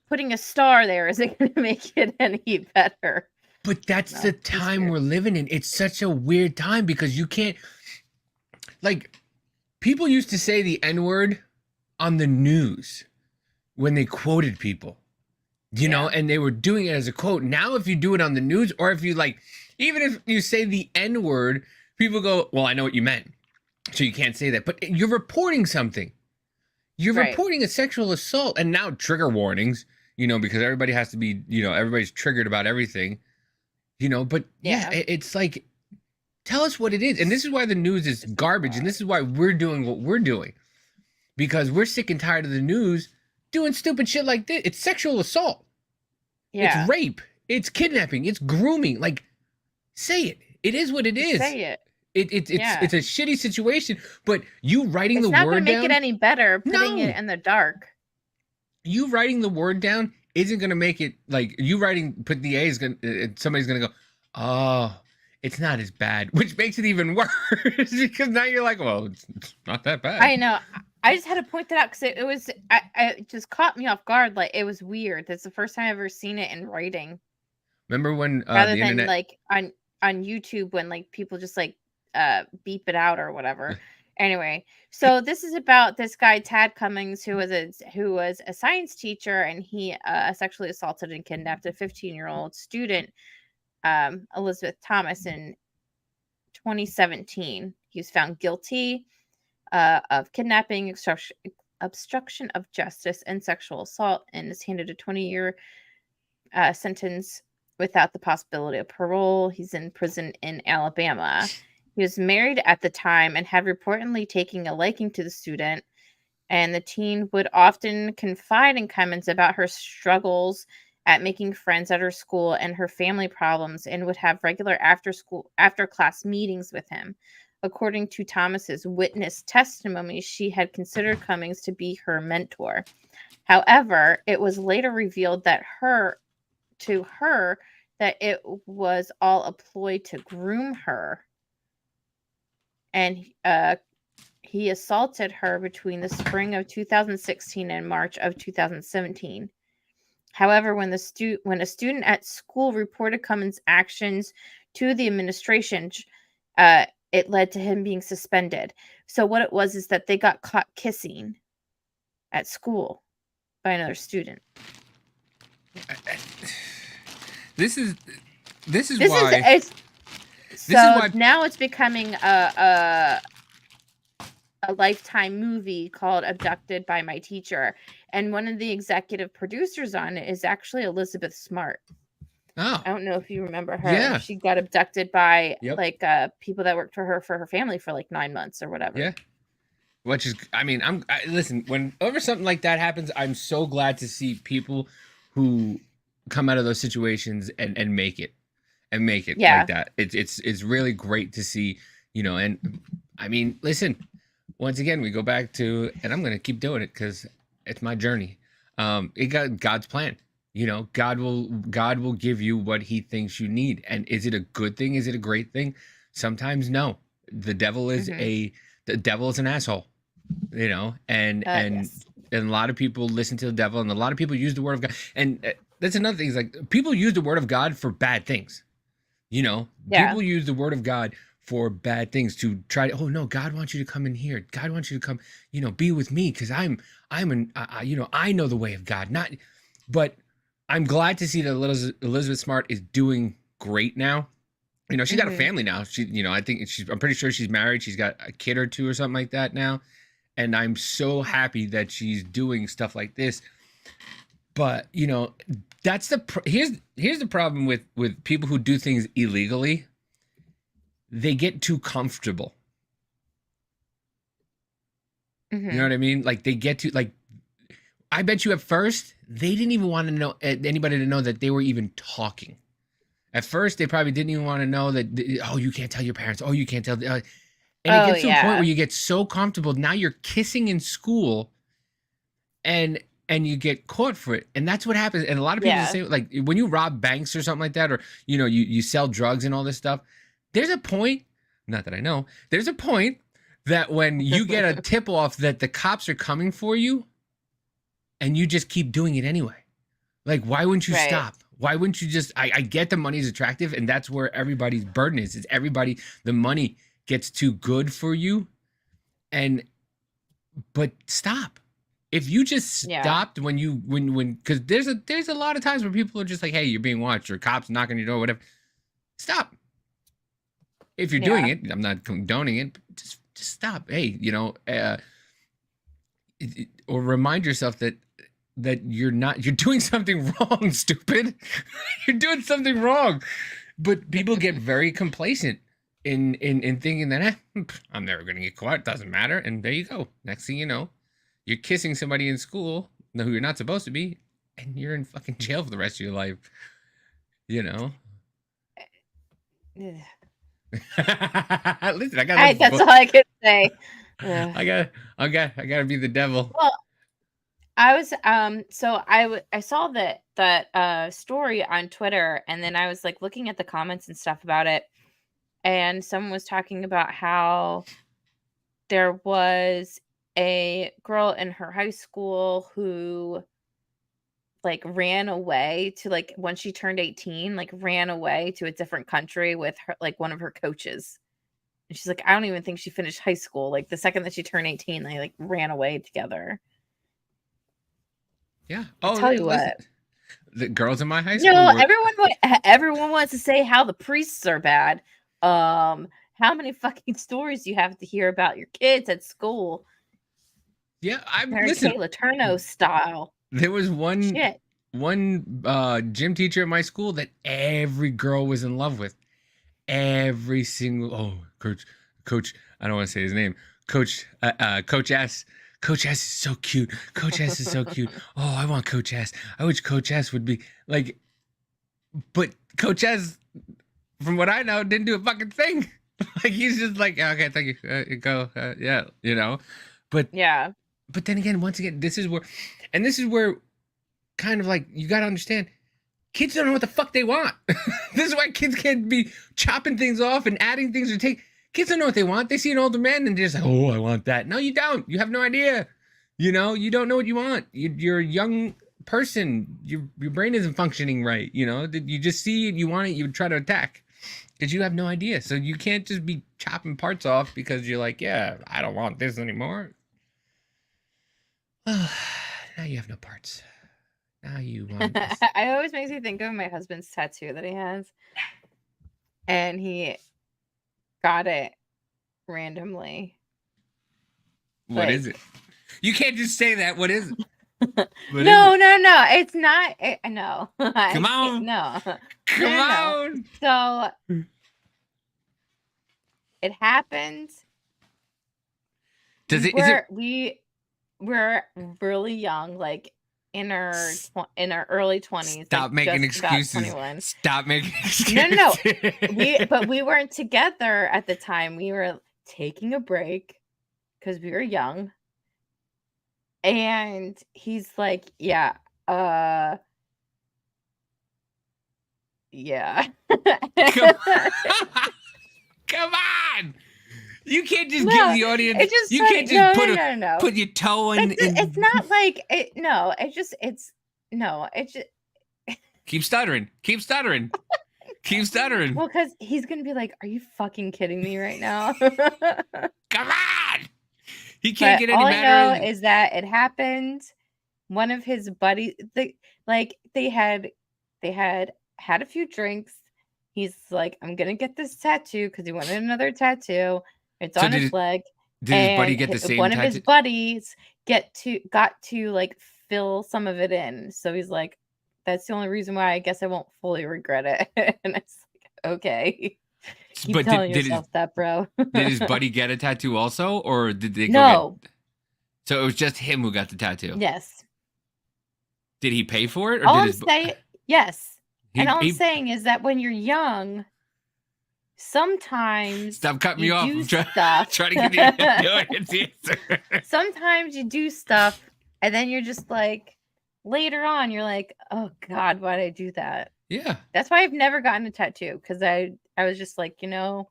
putting a star there isn't gonna make it any better. But that's the time we're living in. It's such a weird time because you can't, like, people used to say the N-word on the news when they quoted people, you know, and they were doing it as a quote. Now, if you do it on the news, or if you like, even if you say the N-word, people go, well, I know what you meant, so you can't say that. But you're reporting something. You're reporting a sexual assault, and now trigger warnings, you know, because everybody has to be, you know, everybody's triggered about everything. You know, but yeah, it's like, tell us what it is. And this is why the news is garbage. And this is why we're doing what we're doing. Because we're sick and tired of the news doing stupid shit like this. It's sexual assault. Yeah. It's rape. It's kidnapping. It's grooming. Like, say it. It is what it is. Say it. It's a shitty situation. But you writing the word down. It's not going to make it any better putting it in the dark. You writing the word down isn't going to make it, like, you put the A is going to, somebody's going to go, oh, it's not as bad, which makes it even worse because now you're like, well, it's not that bad. I know. I just had to point that out because it was, it just caught me off guard. Like, it was weird. That's the first time I've ever seen it in writing. Remember when rather than internet... like on YouTube when like people just like beep it out or whatever. Anyway, so this is about this guy Tad Cummins, who was a science teacher, and he sexually assaulted and kidnapped a 15-year-old student, Elizabeth Thomas, in 2017. He was found guilty of kidnapping, obstruction of justice, and sexual assault, and is handed a 20-year sentence without the possibility of parole. He's in prison in Alabama. He was married at the time and had reportedly taken a liking to the student, and the teen would often confide in Cummins about her struggles at making friends at her school and her family problems, and would have regular after-class meetings with him. According to Thomas's witness testimony, she had considered Cummins to be her mentor. However, it was later revealed that that it was all a ploy to groom her. And he assaulted her between the spring of 2016 and March of 2017. However, when a student at school reported Cummins' actions to the administration, it led to him being suspended. So what it was is that they got caught kissing at school by another student. This is why. Now it's becoming a Lifetime movie called Abducted by My Teacher. And one of the executive producers on it is actually Elizabeth Smart. Oh, I don't know if you remember her. yeah. She got abducted by Yep. like people that worked for her family for like 9 months or whatever. Yeah. Which is, I mean, listen, whenever something like that happens, I'm so glad to see people who come out of those situations and make it Yeah. like that. It's really great to see, and I mean, listen, once again, we go back to, and I'm going to keep doing it because it's my journey. It got God's plan. God will give you what he thinks you need. And is it a good thing? Is it a great thing? Sometimes no. The devil is an asshole, and Yes. a lot of people listen to the devil, and a lot of people use the word of God. And that's another thing, is like, people use the word of God for bad things. Yeah. People use the word of God for bad things, to try to, oh no, God wants you to come in here. God wants you to come, be with me, because I know the way of God. Not, but I'm glad to see that Elizabeth Smart is doing great now. She's got a family now. I'm pretty sure she's married. She's got a kid or two or something like that now. And I'm so happy that she's doing stuff like this. But, that's here's the problem with people who do things illegally. They get too comfortable. You know what I mean? Like, they get to, like, I bet you at first they didn't even want to know anybody to know that they were even talking. At first, they probably didn't even want to know that. Oh, you can't tell your parents. Oh, you can't tell. And it gets to a point where you get so comfortable. Now you're kissing in school, and you get caught for it. And that's what happens. And a lot of people say, like, when you rob banks or something like that, or you sell drugs and all this stuff. There's a point. Not that I know. There's a point that when you get a tip off that the cops are coming for you, and you just keep doing it anyway. Like, why wouldn't you stop? Why wouldn't you just, I get the money is attractive, and that's where everybody's burden is. It's everybody, the money gets too good for you. But stop. If you just stopped when because there's a lot of times where people are just like, hey, you're being watched, or cops knocking your door, whatever. Stop. If you're doing it, I'm not condoning it, but just stop. Hey, or remind yourself that you're doing something wrong, stupid. You're doing something wrong. But people get very complacent in thinking that I'm never gonna get caught, it doesn't matter. And there you go. Next thing you know, you're kissing somebody in school who you're not supposed to be, and you're in fucking jail for the rest of your life. Yeah. Listen, that's all I can say. I gotta be the devil. Well, I was so I saw that story on Twitter, and then I was like looking at the comments and stuff about it, and someone was talking about how there was a girl in her high school who like ran away to, like, when she turned 18, like ran away to a different country with her, like, one of her coaches. And she's like, I don't even think she finished high school. Like, the second that she turned 18, they like ran away together. Yeah. I'll tell you what. The girls in my high school. No, everyone wants to say how the priests are bad. How many fucking stories do you have to hear about your kids at school? Yeah, Listen. Kayla Turno style. There was one gym teacher at my school that every girl was in love with. Every single coach. I don't want to say his name. Coach S. Coach S is so cute. Coach S is so cute. Oh, I want Coach S. I wish Coach S would be like, but Coach S, from what I know, didn't do a fucking thing. Like, he's just like, okay, thank you, go, yeah, But yeah. But then again, once again, this is where kind of like, you got to understand, kids don't know what the fuck they want. This is why kids can't be chopping things off and adding things or kids don't know what they want. They see an older man and they're just like, oh, I want that. No, you don't. You have no idea. You don't know what you want. You're a young person. Your brain isn't functioning right. You just see it, you want it, you try to attack because you have no idea. So you can't just be chopping parts off because you're like, yeah, I don't want this anymore. Now you have no parts. Now you want this. It always makes me think of my husband's tattoo that he has. And he got it randomly. What is it? You can't just say that. What is it? No. It's not. No. Come on. No. Come on. So it happened. Does it? We were really young, like in our early 20s. Stop like making just about excuses. 21. Stop making excuses. No. We weren't together at the time. We were taking a break because we were young. And he's like, yeah. Come on. You can't just No, give the audience. it's just You can't funny. just No. put your toe in. It's not like it. No, it's just Keep stuttering. Keep stuttering. Keep stuttering. well, because he's gonna be like, "Are you fucking kidding me right now?" Come on. He can't get any all madder. I know is that it happened. One of his buddies, they had a few drinks. He's like, "I'm gonna get this tattoo" because he wanted another tattoo. It's on his leg. Did his buddy get the same one tattoo? of his buddies got to like fill some of it in. So he's like, that's the only reason why I guess I won't fully regret it. And it's like, okay. Keep telling yourself that, bro. Did his buddy get a tattoo also? Or did they No. So it was just him who got the tattoo? Yes. Did he pay for it? Or all I'm saying, yes. And all I'm saying is that when you're young, sometimes stop cutting me off. I'm trying to give you an answer. Sometimes you do stuff and then you're just like, later on, you're like, oh God, why did I do that? Yeah. That's why I've never gotten a tattoo, because I was just like, I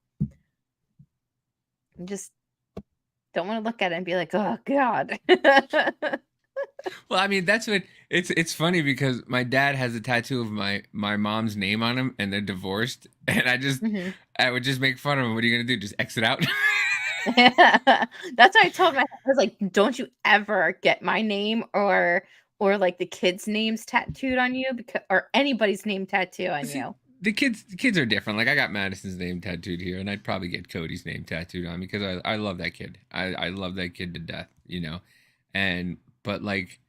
just don't want to look at it and be like, oh God. Well, I mean, that's what it's funny because my dad has a tattoo of my mom's name on him and they're divorced. And I would just make fun of him. What are you going to do? Just exit out? That's what I told my, I was like, don't you ever get my name or like the kids' names tattooed on you, or anybody's name tattoo on you. The kids are different. Like I got Madison's name tattooed here, and I'd probably get Cody's name tattooed on me because I love that kid. I love that kid to death, but like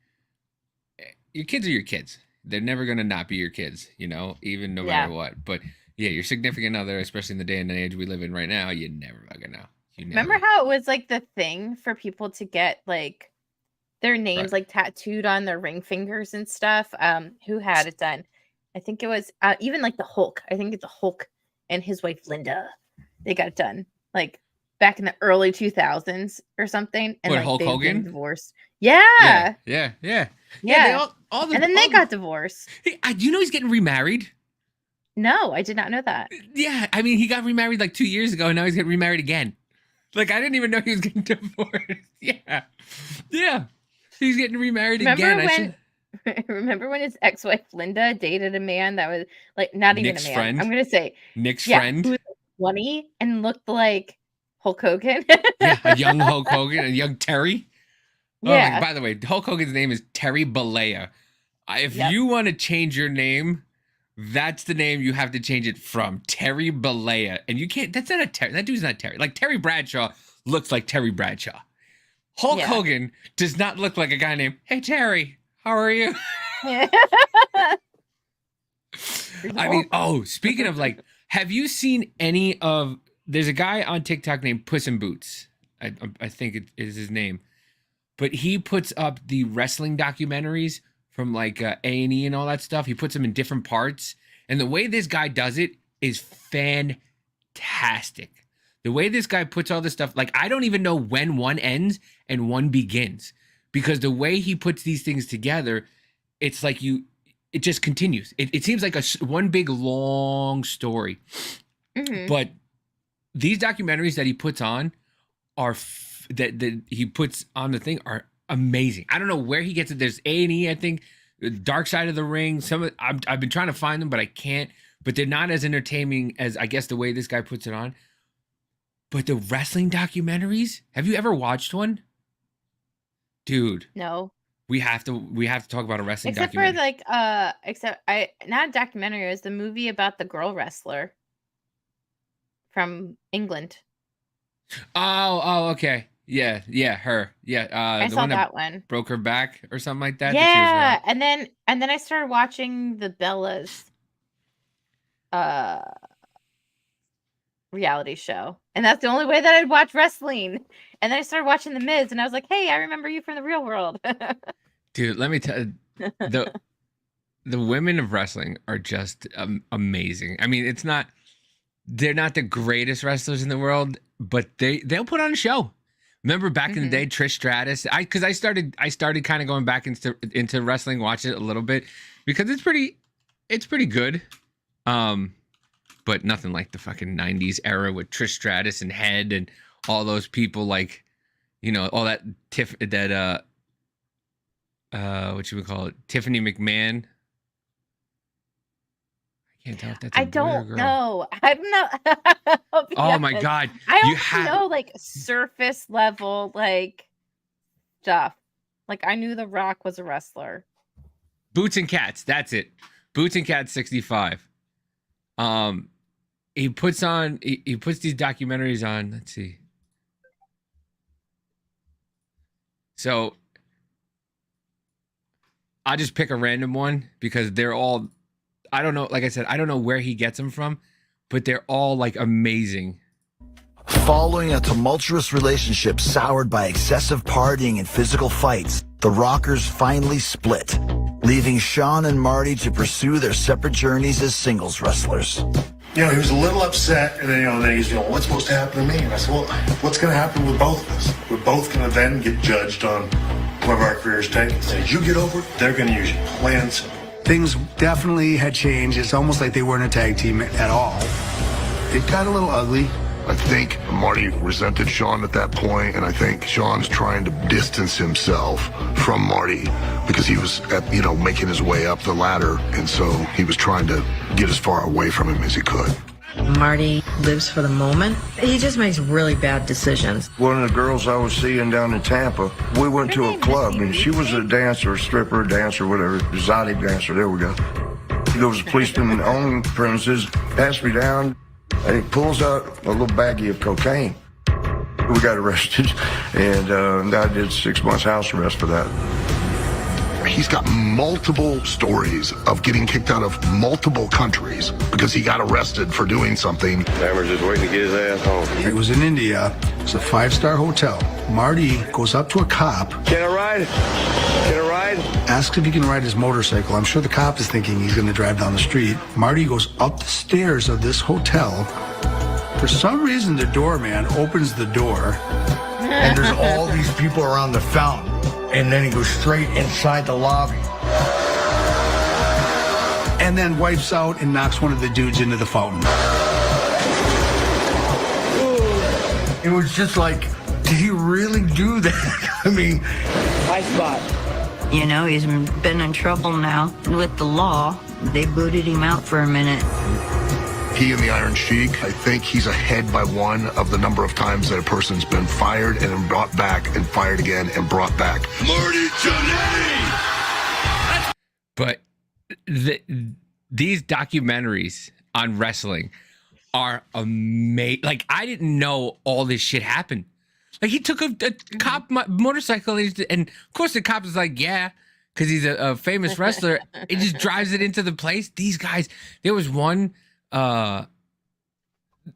your kids are your kids. They're never gonna not be your kids, even no matter what. But yeah, your significant other, especially in the day and age we live in right now, you never fucking know. Remember how it was like the thing for people to get like their names like tattooed on their ring fingers and stuff? Who had it done? I think it was even like the Hulk. I think it's a Hulk and his wife Linda. They got it done like back in the early 2000s or something. And like Hulk Hogan divorced. Yeah. Yeah. And then they got divorced. Hey, do you know he's getting remarried? No, I did not know that. Yeah, I mean, he got remarried like 2 years ago, and now he's getting remarried again. Like, I didn't even know he was getting divorced. Yeah. He's getting remarried again. Remember when his ex-wife Linda dated a man that was like not even Nick's a man? Friend? I'm gonna say Nick's friend, who was 20 and looked like Hulk Hogan. Yeah, a young Hulk Hogan, a young Terry. Yeah. Oh, by the way, Hulk Hogan's name is Terry Bollea. If you want to change your name, that's the name you have to change it from. Terry Bollea. And you can't, that's not a Terry. That dude's not Terry. Like Terry Bradshaw looks like Terry Bradshaw. Hulk Hogan does not look like a guy named, hey, Terry, how are you? I mean, speaking of like, have you seen any of, there's a guy on TikTok named Puss in Boots. I think it is his name. But he puts up the wrestling documentaries from like A&E and all that stuff. He puts them in different parts. And the way this guy does it is fantastic. The way this guy puts all this stuff, like I don't even know when one ends and one begins. Because the way he puts these things together, it's like it just continues. It seems like one big long story. Mm-hmm. But these documentaries that he puts on that he puts on the thing are amazing. I don't know where he gets it. There's A&E, I think, Dark Side of the Ring. I've been trying to find them, but I can't. But they're not as entertaining as I guess the way this guy puts it on. But the wrestling documentaries, have you ever watched one? Dude. No. We have to talk about a wrestling documentary. Except not a documentary, it was the movie about the girl wrestler from England. Oh, okay. Yeah, her. Yeah, I saw that one. Broke her back or something like that. Yeah, and then I started watching the Bellas. reality show, and that's the only way that I'd watch wrestling. And then I started watching The Miz, and I was like, "Hey, I remember you from the real world." Dude, let me tell you, the women of wrestling are just amazing. I mean, they're not the greatest wrestlers in the world, but they'll put on a show. Remember back in the day, Trish Stratus? Because I started kind of going back into wrestling, watch it a little bit because it's pretty good. But nothing like the fucking 90s era with Trish Stratus and Head and all those people, like, all that what you would call it, Tiffany McMahon. I can't tell if that's a boy or girl. Know. I don't know. Oh my God. I only know like surface level like stuff. Like I knew The Rock was a wrestler. Boots and Cats, that's it. Boots and Cats 65. He puts these documentaries on. Let's see. So I'll just pick a random one because they're all, I don't know, like I said, I don't know where he gets them from, but they're all like amazing. Following a tumultuous relationship soured by excessive partying and physical fights, the Rockers finally split, leaving Sean and Marty to pursue their separate journeys as singles wrestlers. He was a little upset, and then he's, what's supposed to happen to me? And I said, well, what's going to happen with both of us? We're both going to then get judged on where our careers take. And as you get over it, they're going to use you. Plain and simple. Things definitely had changed. It's almost like they weren't a tag team at all. It got a little ugly. I think Marty resented Sean at that point, and I think Sean's trying to distance himself from Marty because he was, making his way up the ladder, and so he was trying to get as far away from him as he could. Marty lives for the moment. He just makes really bad decisions. One of the girls I was seeing down in Tampa, we went to a club, and she was a dancer, stripper, dancer, whatever, exotic dancer, there we go. There was a policeman on the premises, passed me down, and he pulls out a little baggie of cocaine. We got arrested, and I did 6 months house arrest for that. He's got multiple stories of getting kicked out of multiple countries because he got arrested for doing something. Hammer's just waiting to get his ass home. It was in India. It's a 5-star hotel. Marty goes up to a cop. Can I ride? Can I ride? Asks if he can ride his motorcycle. I'm sure the cop is thinking he's going to drive down the street. Marty goes up the stairs of this hotel. For some reason, the doorman opens the door. And there's all these people around the fountain. And then he goes straight inside the lobby. And then wipes out and knocks one of the dudes into the fountain. It was just like, did he really do that? I mean, My spot. He's been in trouble now with the law. They booted him out for a minute. He and the Iron Sheik, I think he's ahead by one of the number of times that a person's been fired and then brought back and fired again and brought back. Marty Jannetty! But these documentaries on wrestling are amazing. Like, I didn't know all this shit happened. Like, he took a cop motorcycle, and of course the cop is like, yeah, because he's a famous wrestler. It just drives it into the place. These guys, there was one that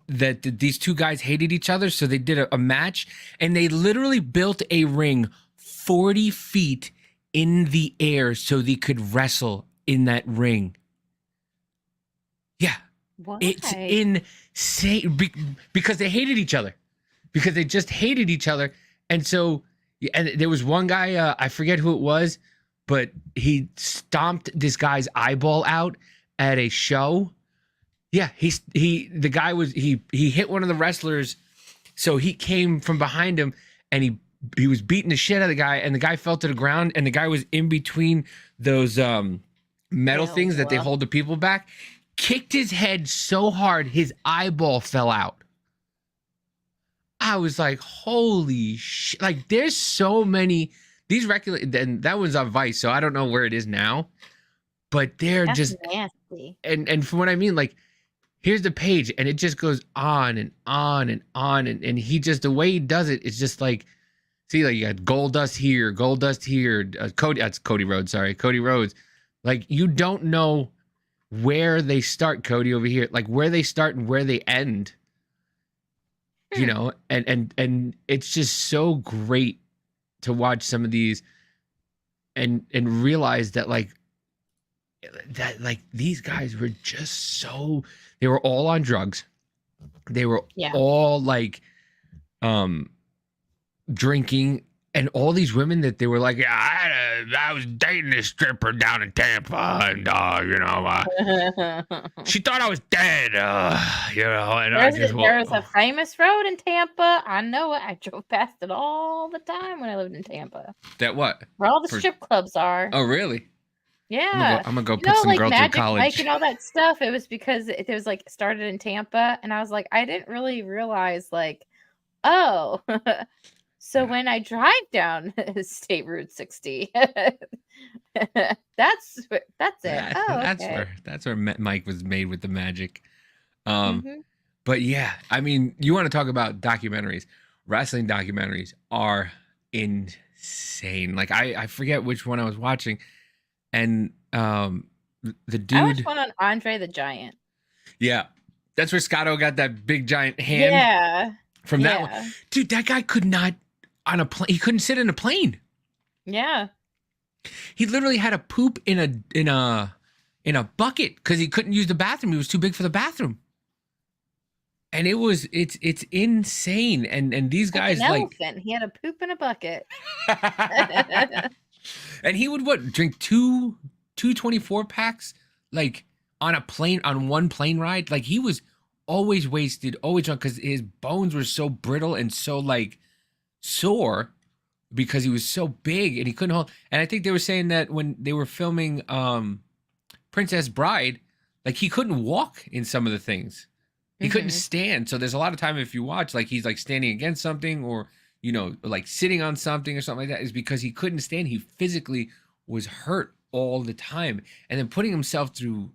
these two guys hated each other, so they did a match, and they literally built a ring 40 feet in the air so they could wrestle in that ring. Yeah. Why? It's insane because they hated each other. Because they just hated each other. And so, and there was one guy, I forget who it was, but he stomped this guy's eyeball out at a show. Yeah, the guy he hit one of the wrestlers, so he came from behind him and he was beating the shit out of the guy, and the guy fell to the ground, and the guy was in between those metal things that they hold the people back, kicked his head so hard his eyeball fell out. I was like, holy shit. Like, there's so many these and that was on Vice, so I don't know where it is now, but they're That's just nasty. And from what I mean, like, here's the page, and it just goes on and on and on, and he just, the way he does it, it's just like, see, like, you got Gold Dust here, Cody, that's Cody Rhodes, sorry, Cody Rhodes. Like, you don't know where they start, Cody, over here, like where they start and where they end. You know, and it's just so great to watch some of these and realize that like these guys were just so, they were all on drugs. They were all like drinking, and all these women that they were like, I was dating this stripper down in Tampa, and she thought I was dead, and there was a famous road in Tampa. I know it. I drove past it all the time when I lived in Tampa. That what? Where all the strip clubs are. Oh, really? Yeah. I'm gonna go put some like girls Magic in college. Mike and all that stuff. It was because it was like started in Tampa, and I was like, I didn't really realize like, oh. So when I drive down State Route 60, that's it. That's where Mike was made with the magic. But yeah, I mean, you want to talk about documentaries? Wrestling documentaries are insane. Like I forget which one I was watching, and the dude. I watched one on Andre the Giant. Yeah, that's where Scotto got that big giant hand. Yeah. From that one, dude. That guy could not. On a plane, he couldn't sit in a plane. Yeah, he literally had to poop in a bucket because he couldn't use the bathroom. He was too big for the bathroom, and it's insane. And these guys like an elephant. He had to poop in a bucket. And he would drink two 24 packs like on one plane ride. Like he was always wasted, always drunk because his bones were so brittle and so like sore because he was so big and he couldn't hold. And I think they were saying that when they were filming Princess Bride, like he couldn't walk in some of the things. He couldn't stand. So there's a lot of time if you watch, like he's like standing against something or, like sitting on something or something like that, is because he couldn't stand. He physically was hurt all the time. And then putting himself through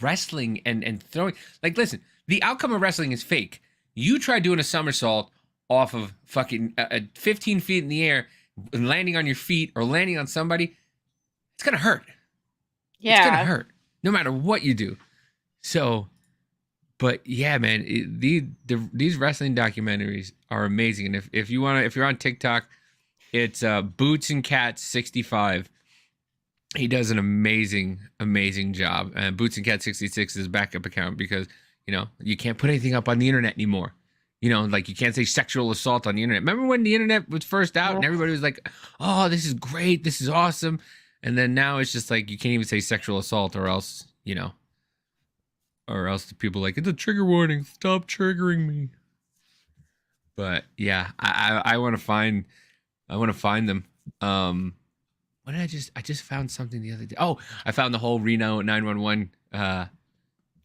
wrestling and throwing, like, listen, the outcome of wrestling is fake. You try doing a somersault off of fucking 15 feet in the air and landing on your feet or landing on somebody, it's gonna hurt. Yeah, it's gonna hurt no matter what you do. So, but yeah, man, these wrestling documentaries are amazing. And if you're on TikTok, it's Boots and Cats 65. He does an amazing job. And Boots and Cat 66 is his backup account because you can't put anything up on the internet anymore. Like you can't say sexual assault on the internet. Remember when the internet was first out and everybody was like, oh, this is great. This is awesome. And then now it's just like, you can't even say sexual assault or else, or else the people are like, it's a trigger warning. Stop triggering me. But yeah, I want to find them. What did I just found something the other day. Oh, I found the whole Reno 911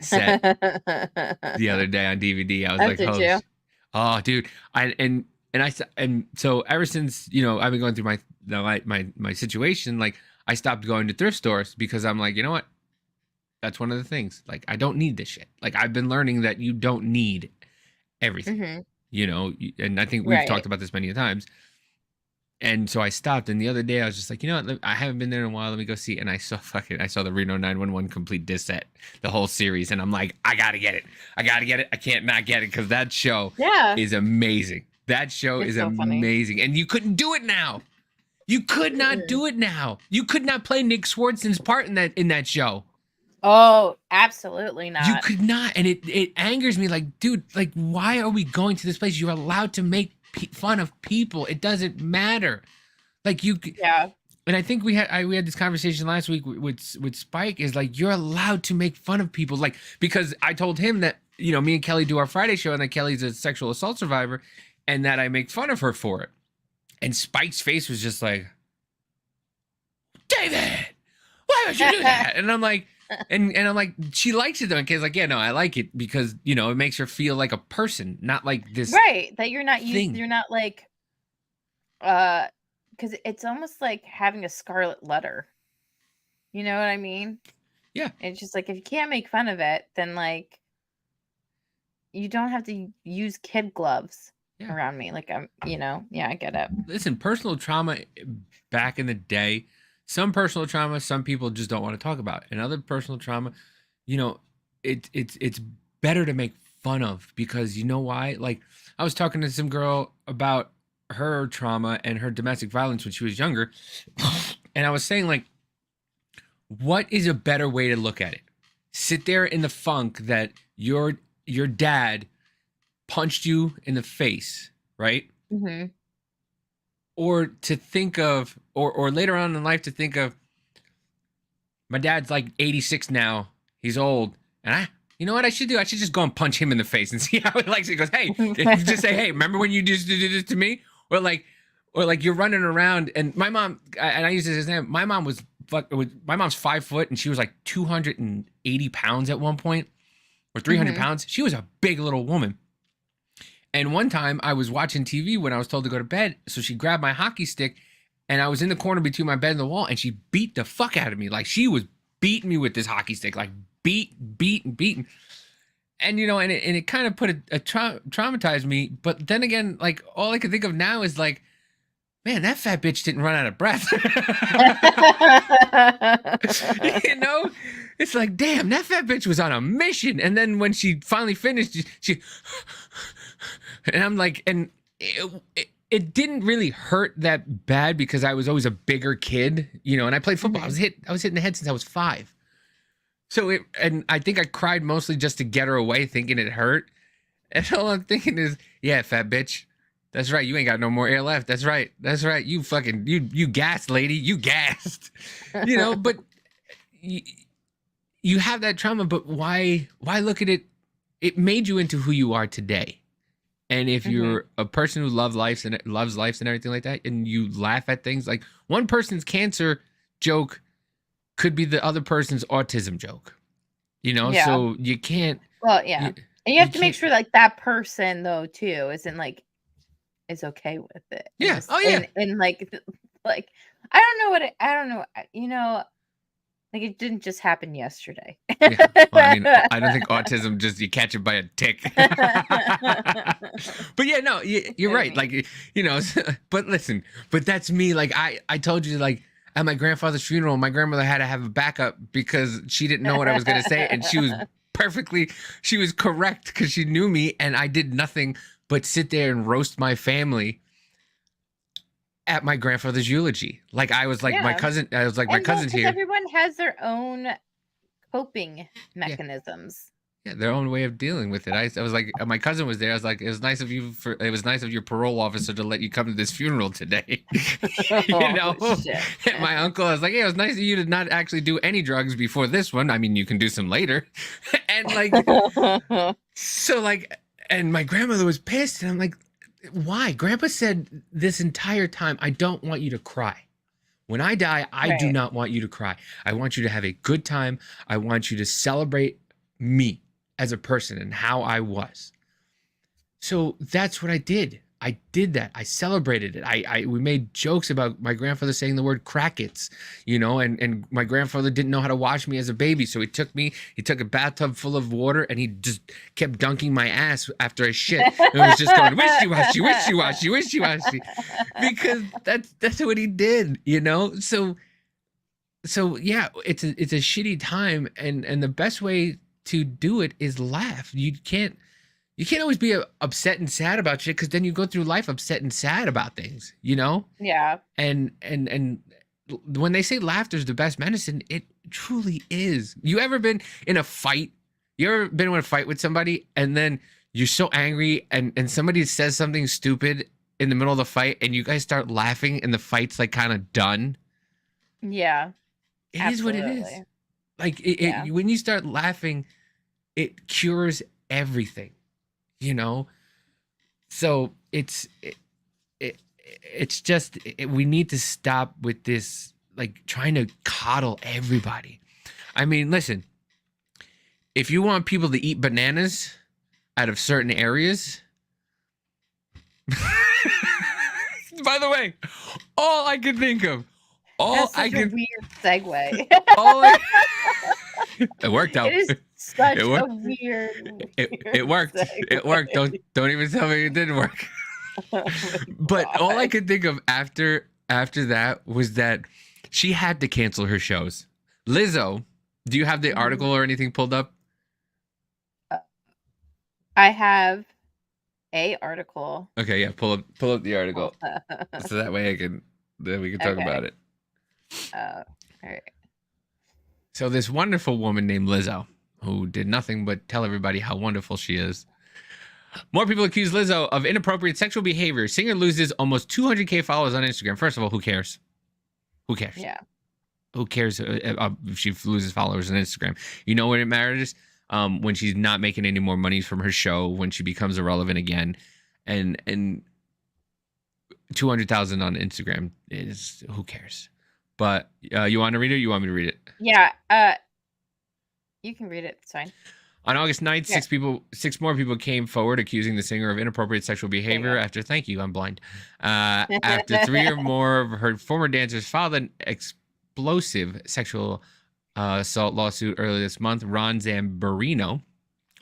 set the other day on DVD. I was like, oh, dude. And so ever since, I've been going through my situation, like I stopped going to thrift stores because I'm like, you know what? That's one of the things. Like, I don't need this shit. Like, I've been learning that you don't need everything, and I think we've talked about this many times. And so I stopped, and the other day I was just like, you know what? I haven't been there in a while. Let me go see. And I saw the Reno 911 complete disc set, the whole series, and I'm like, I gotta get it. I can't not get it because that show is amazing. That show is so amazing, and you couldn't do it now. You could not do it now. You could not play Nick Swartzen's part in that show. Oh, absolutely not. You could not, and it angers me. Like, dude, like, why are we going to this place? You're allowed to make fun of people. It doesn't matter. Like and I think we had this conversation last week with Spike. Is like, you're allowed to make fun of people, like, because I told him that me and Kelly do our Friday show and that Kelly's a sexual assault survivor and that I make fun of her for it. And Spike's face was just like, David, why would you do that? And I'm like, and I'm like, she likes it though. And Kay's like, yeah, no, I like it because it makes her feel like a person, not like this. Right, that you're not used. You're not like, because it's almost like having a scarlet letter. You know what I mean? Yeah. It's just like, if you can't make fun of it, then like, you don't have to use kid gloves around me. Like, I get it. Listen, personal trauma back in the day. Some personal trauma, some people just don't want to talk about. And other personal trauma, you know, it's better to make fun of, because you know why? Like, I was talking to some girl about her trauma and her domestic violence when she was younger, and I was saying, like, what is a better way to look at it? Sit there in the funk that your dad punched you in the face, right? Mm-hmm. Or to think of, or later on in life to think of, my dad's like 86 now. He's old. And you know what I should do? I should just go and punch him in the face and see how he likes it. He goes, hey, just say, hey, remember when you just did this to me? Or like you're running around, and my mom, and I use this as an example, my mom's 5 foot, and she was like 280 pounds at one point, or 300 pounds. She was a big little woman. And one time I was watching TV when I was told to go to bed. So she grabbed my hockey stick, and I was in the corner between my bed and the wall, and she beat the fuck out of me. Like, she was beating me with this hockey stick, like beating. And, you know, and it kind of put traumatized me. But then again, like, all I can think of now is like, man, that fat bitch didn't run out of breath. You know, it's like, damn, that fat bitch was on a mission. And then when she finally finished, she and I'm like, and it didn't really hurt that bad because I was always a bigger kid, you know, and I played football. I was hitting the head since I was 5. So and I think I cried mostly just to get her away, thinking it hurt. And all I'm thinking is, yeah, fat bitch. That's right. You ain't got no more air left. That's right. You fucking, you gassed, lady. You gassed. You know, but you have that trauma, but why look at it? It made you into who you are today. And if you're a person who loves life and everything like that, and you laugh at things, like, one person's cancer joke could be the other person's autism joke, you know? Yeah. So you can't. Well, yeah. And you have to make sure, like, that person, though, too, isn't, like, is okay with it. Yeah. Oh, yeah. And like, I don't know, you know, like, it didn't just happen yesterday. Yeah. Well, I mean, I don't think autism just, you catch it by a tick. But yeah, no, you're right. Like, you know, but listen, but that's me. Like, I told you, like, at my grandfather's funeral, my grandmother had to have a backup because she didn't know what I was going to say. And she was correct because she knew me, and I did nothing but sit there and roast my family at my grandfather's eulogy. Like, I was like, my cousin's here. Everyone has their own coping mechanisms. Yeah, their own way of dealing with it. I was like, my cousin was there. I was like, it was nice of your parole officer to let you come to this funeral today. You know, my uncle, I was like, yeah, it was nice of you to not actually do any drugs before this one. I mean, you can do some later. And like, so like, and my grandmother was pissed, and I'm like, why? Grandpa said this entire time, I don't want you to cry. When I die, I do not want you to cry. I want you to have a good time. I want you to celebrate me as a person and how I was. So that's what I did. I did that. I celebrated it. We made jokes about my grandfather saying the word crackets, you know, and my grandfather didn't know how to wash me as a baby. So he took a bathtub full of water, and he just kept dunking my ass after I shit. And it was just going, wishy-washy, wishy-washy, wishy-washy. Because that's what he did, you know? So yeah, it's a shitty time, and the best way to do it is laugh. You can't always be upset and sad about shit, because then you go through life upset and sad about things, you know? Yeah. And when they say laughter is the best medicine, it truly is. You ever been in a fight? You ever been in a fight with somebody, and then you're so angry, and somebody says something stupid in the middle of the fight, and you guys start laughing, and the fight's like kind of done? Yeah. It is what it is. Like, when you start laughing, it cures everything. You know, so it's just, we need to stop with this, like, trying to coddle everybody. I mean, listen, if you want people to eat bananas out of certain areas, by the way, all I can think of, That's such a weird segue. It worked out. It is such a weird. It worked. It worked. Don't even tell me it didn't work. But all I could think of after that was that she had to cancel her shows. Lizzo Do you have the article or anything pulled up? I have a article. Okay, yeah, pull up the article. So that way then we can talk about it. All right. So this wonderful woman named Lizzo, who did nothing but tell everybody how wonderful she is. More people accuse Lizzo of inappropriate sexual behavior. Singer loses almost 200K followers on Instagram. First of all, who cares? Who cares? Yeah. Who cares if she loses followers on Instagram? You know when it matters? When she's not making any more money from her show, when she becomes irrelevant again. And 200,000 on Instagram is, who cares? But you want to read it? Or you want me to read it? Yeah. You can read it. It's fine. On August 9th, six more people came forward accusing the singer of inappropriate sexual behavior after, thank you, I'm blind. After 3 or more of her former dancers filed an explosive sexual assault lawsuit earlier this month. Ron Zambarino,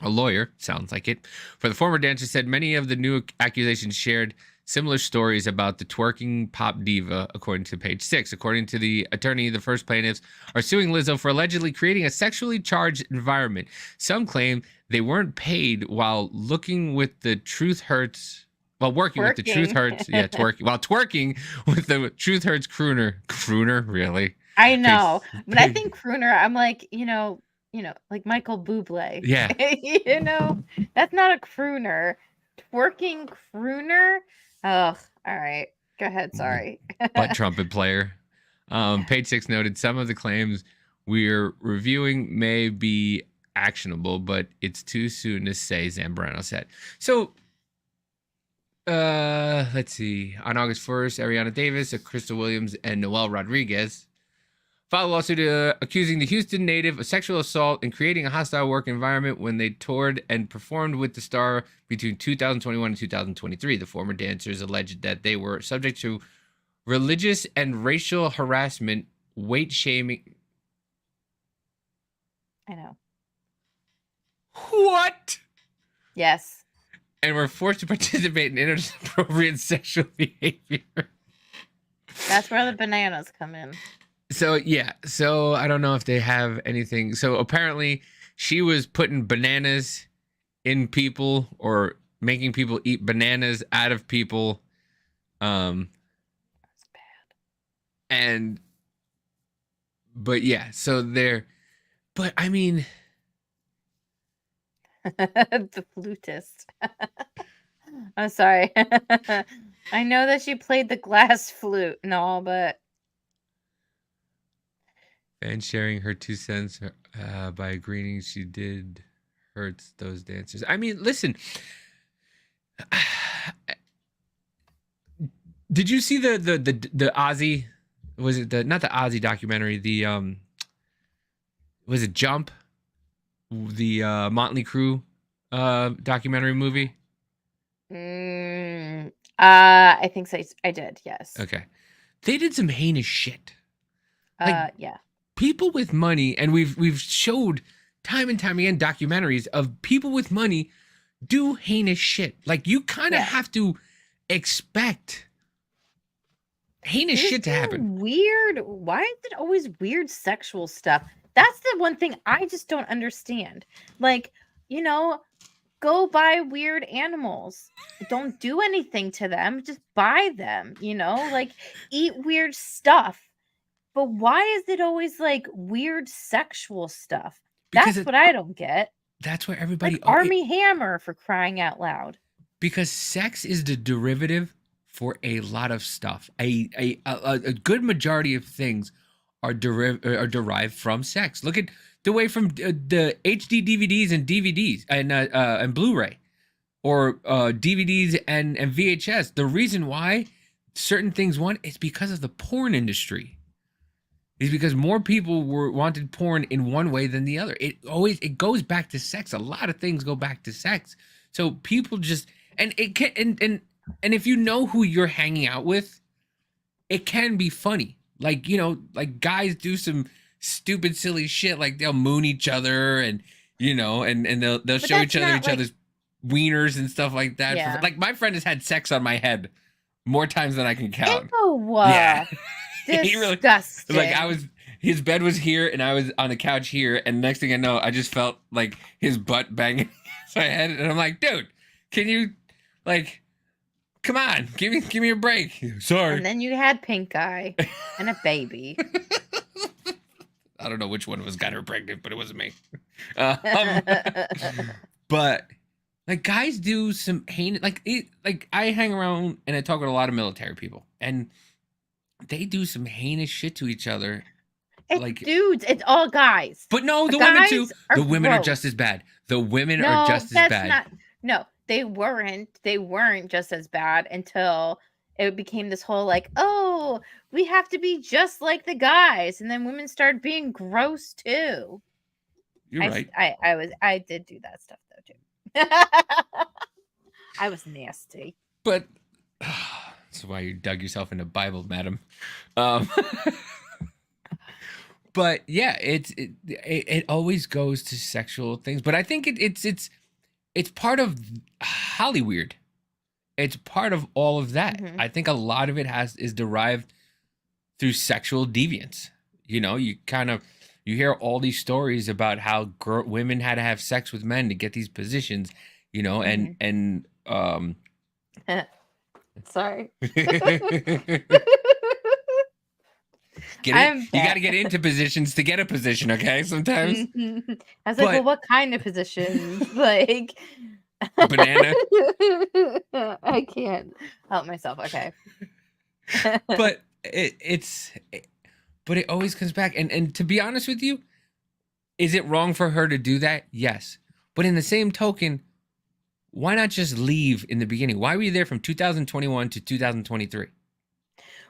a lawyer, sounds like it, for the former dancers, said many of the new accusations shared similar stories about the twerking pop diva, according to page 6. According to the attorney, the first plaintiffs are suing Lizzo for allegedly creating a sexually charged environment. Some claim they weren't paid while working with the Truth Hurts. While working with the Truth Hurts, while twerking with the Truth Hurts crooner, really? I know, but I think crooner. I'm like, like Michael Bublé. Yeah, that's not a crooner. Twerking crooner. Oh, all right. Go ahead. Sorry. Butt trumpet player. Page 6 noted some of the claims we're reviewing may be actionable, but it's too soon to say, Zambrano said. So, let's see. On August 1st, Ariana Davis, Crystal Williams, and Noel Rodriguez filed a lawsuit accusing the Houston native of sexual assault and creating a hostile work environment when they toured and performed with the star between 2021 and 2023. The former dancers alleged that they were subject to religious and racial harassment, weight shaming. I know. What? Yes. And were forced to participate in inappropriate sexual behavior. That's where the bananas come in. So I don't know if they have anything. So apparently she was putting bananas in people or making people eat bananas out of people. That's bad. But I mean, the flutist. I'm sorry. I know that she played the glass flute and all, but and sharing her 2 cents by agreeing she did hurts those dancers. I mean, listen. Did you see the Ozzy? Was it not the Ozzy documentary? Was it Jump? The Motley Crue documentary movie? I think so. I did. Yes. Okay. They did some heinous shit. Yeah. People with money, and we've showed time and time again documentaries of people with money do heinous shit. Like, you kind of have to expect heinous shit to happen. Weird. Why is it always weird sexual stuff? That's the one thing I just don't understand. Like, go buy weird animals. Don't do anything to them. Just buy them, like eat weird stuff. But why is it always like weird sexual stuff? That's what I don't get. That's where everybody... Like Army Hammer, for crying out loud. Because sex is the derivative for a lot of stuff. A good majority of things are derived from sex. Look at the way from the HD DVDs and DVDs and Blu-ray, or DVDs and VHS. The reason why certain things won is because of the porn industry. Is because more people wanted porn in one way than the other. It goes back to sex. A lot of things go back to sex. So people just, and it can, and if you know who you're hanging out with, it can be funny. Like, like guys do some stupid, silly shit. Like they'll moon each other and they'll show each other's wieners and stuff like that. Yeah. Like my friend has had sex on my head more times than I can count. Ew. Yeah. Disgusting. Like I was, his bed was here and I was on the couch here, and next thing I know, I just felt like his butt banging my head, and I'm like, dude, can you, like, come on, give me a break. Sorry. And then you had pink eye and a baby. I don't know which one of us got her pregnant, but it wasn't me. But like, guys do some heinous, like I hang around and I talk with a lot of military people, and they do some heinous shit to each other. It's like dudes, it's all guys. But no, the guys women too. are The women are gross. just as bad. The women No, are just as that's bad. not. No, they weren't. They weren't just as bad until it became this whole like, oh, we have to be just like the guys, and then women started being gross too. You're right. I did do that stuff though too. I was nasty. But that's why you dug yourself into Bible, madam. But yeah, it always goes to sexual things. But I think it's part of Hollywood. It's part of all of that. Mhm. I think a lot of it is derived through sexual deviance. You know, you hear all these stories about how women had to have sex with men to get these positions. You know, and Sorry. You got to get into positions to get a position, okay? Sometimes. I was like, well, what kind of positions? Like banana. I can't help myself. Okay. But but it always comes back. And to be honest with you, is it wrong for her to do that? Yes. But in the same token, why not just leave in the beginning? Why were you there from 2021 to 2023?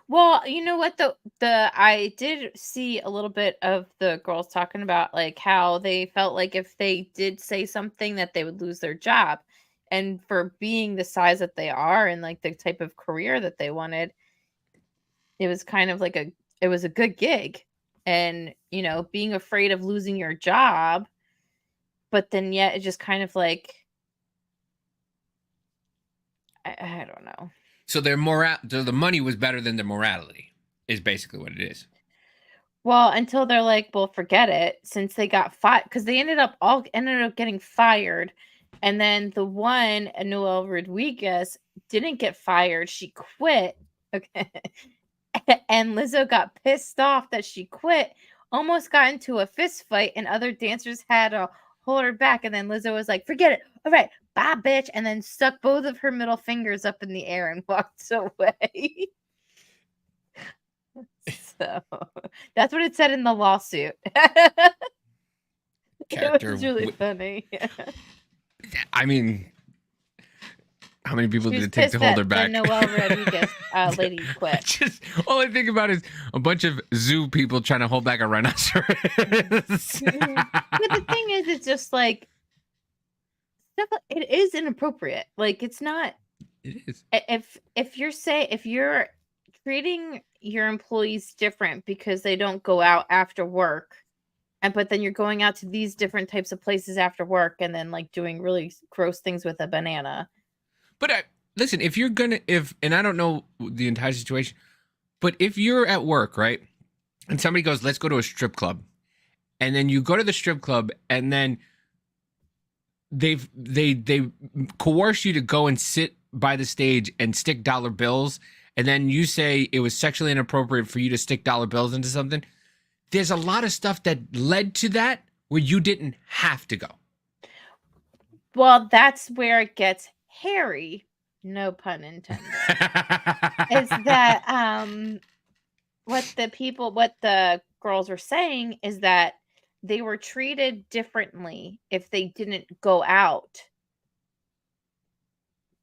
Well, you know what, I did see a little bit of the girls talking about like how they felt like if they did say something that they would lose their job. And for being the size that they are and like the type of career that they wanted, it was kind of like it was a good gig. And, you know, being afraid of losing your job, but then yet it just kind of like, I don't know. So the money was better than the morality, is basically what it is. Well, until they're like, well, forget it, since they got fired, because they ended up getting fired, and then the one, Noelle Rodriguez, didn't get fired. She quit. Okay, and Lizzo got pissed off that she quit. Almost got into a fist fight, and other dancers had to hold her back. And then Lizzo was like, "Forget it. All right, bye, bitch," and then stuck both of her middle fingers up in the air and walked away. So that's what it said in the lawsuit. It was really funny. I mean, how many people She did was it take to pissed hold her that back? the Noelle Rodriguez lady quit. Just all I think about is a bunch of zoo people trying to hold back a rhinoceros. But the thing is, it's just like stuff. It is inappropriate. Like it's not. It is. If you're treating your employees different because they don't go out after work, but then you're going out to these different types of places after work, and then like doing really gross things with a banana. But listen, if you're gonna, and I don't know the entire situation, but if you're at work, right, and somebody goes, "Let's go to a strip club," and then you go to the strip club, and then they coerce you to go and sit by the stage and stick dollar bills, and then you say it was sexually inappropriate for you to stick dollar bills into something. There's a lot of stuff that led to that where you didn't have to go. Well, that's where it gets hairy. No pun intended. Is that what the girls were saying is that they were treated differently if they didn't go out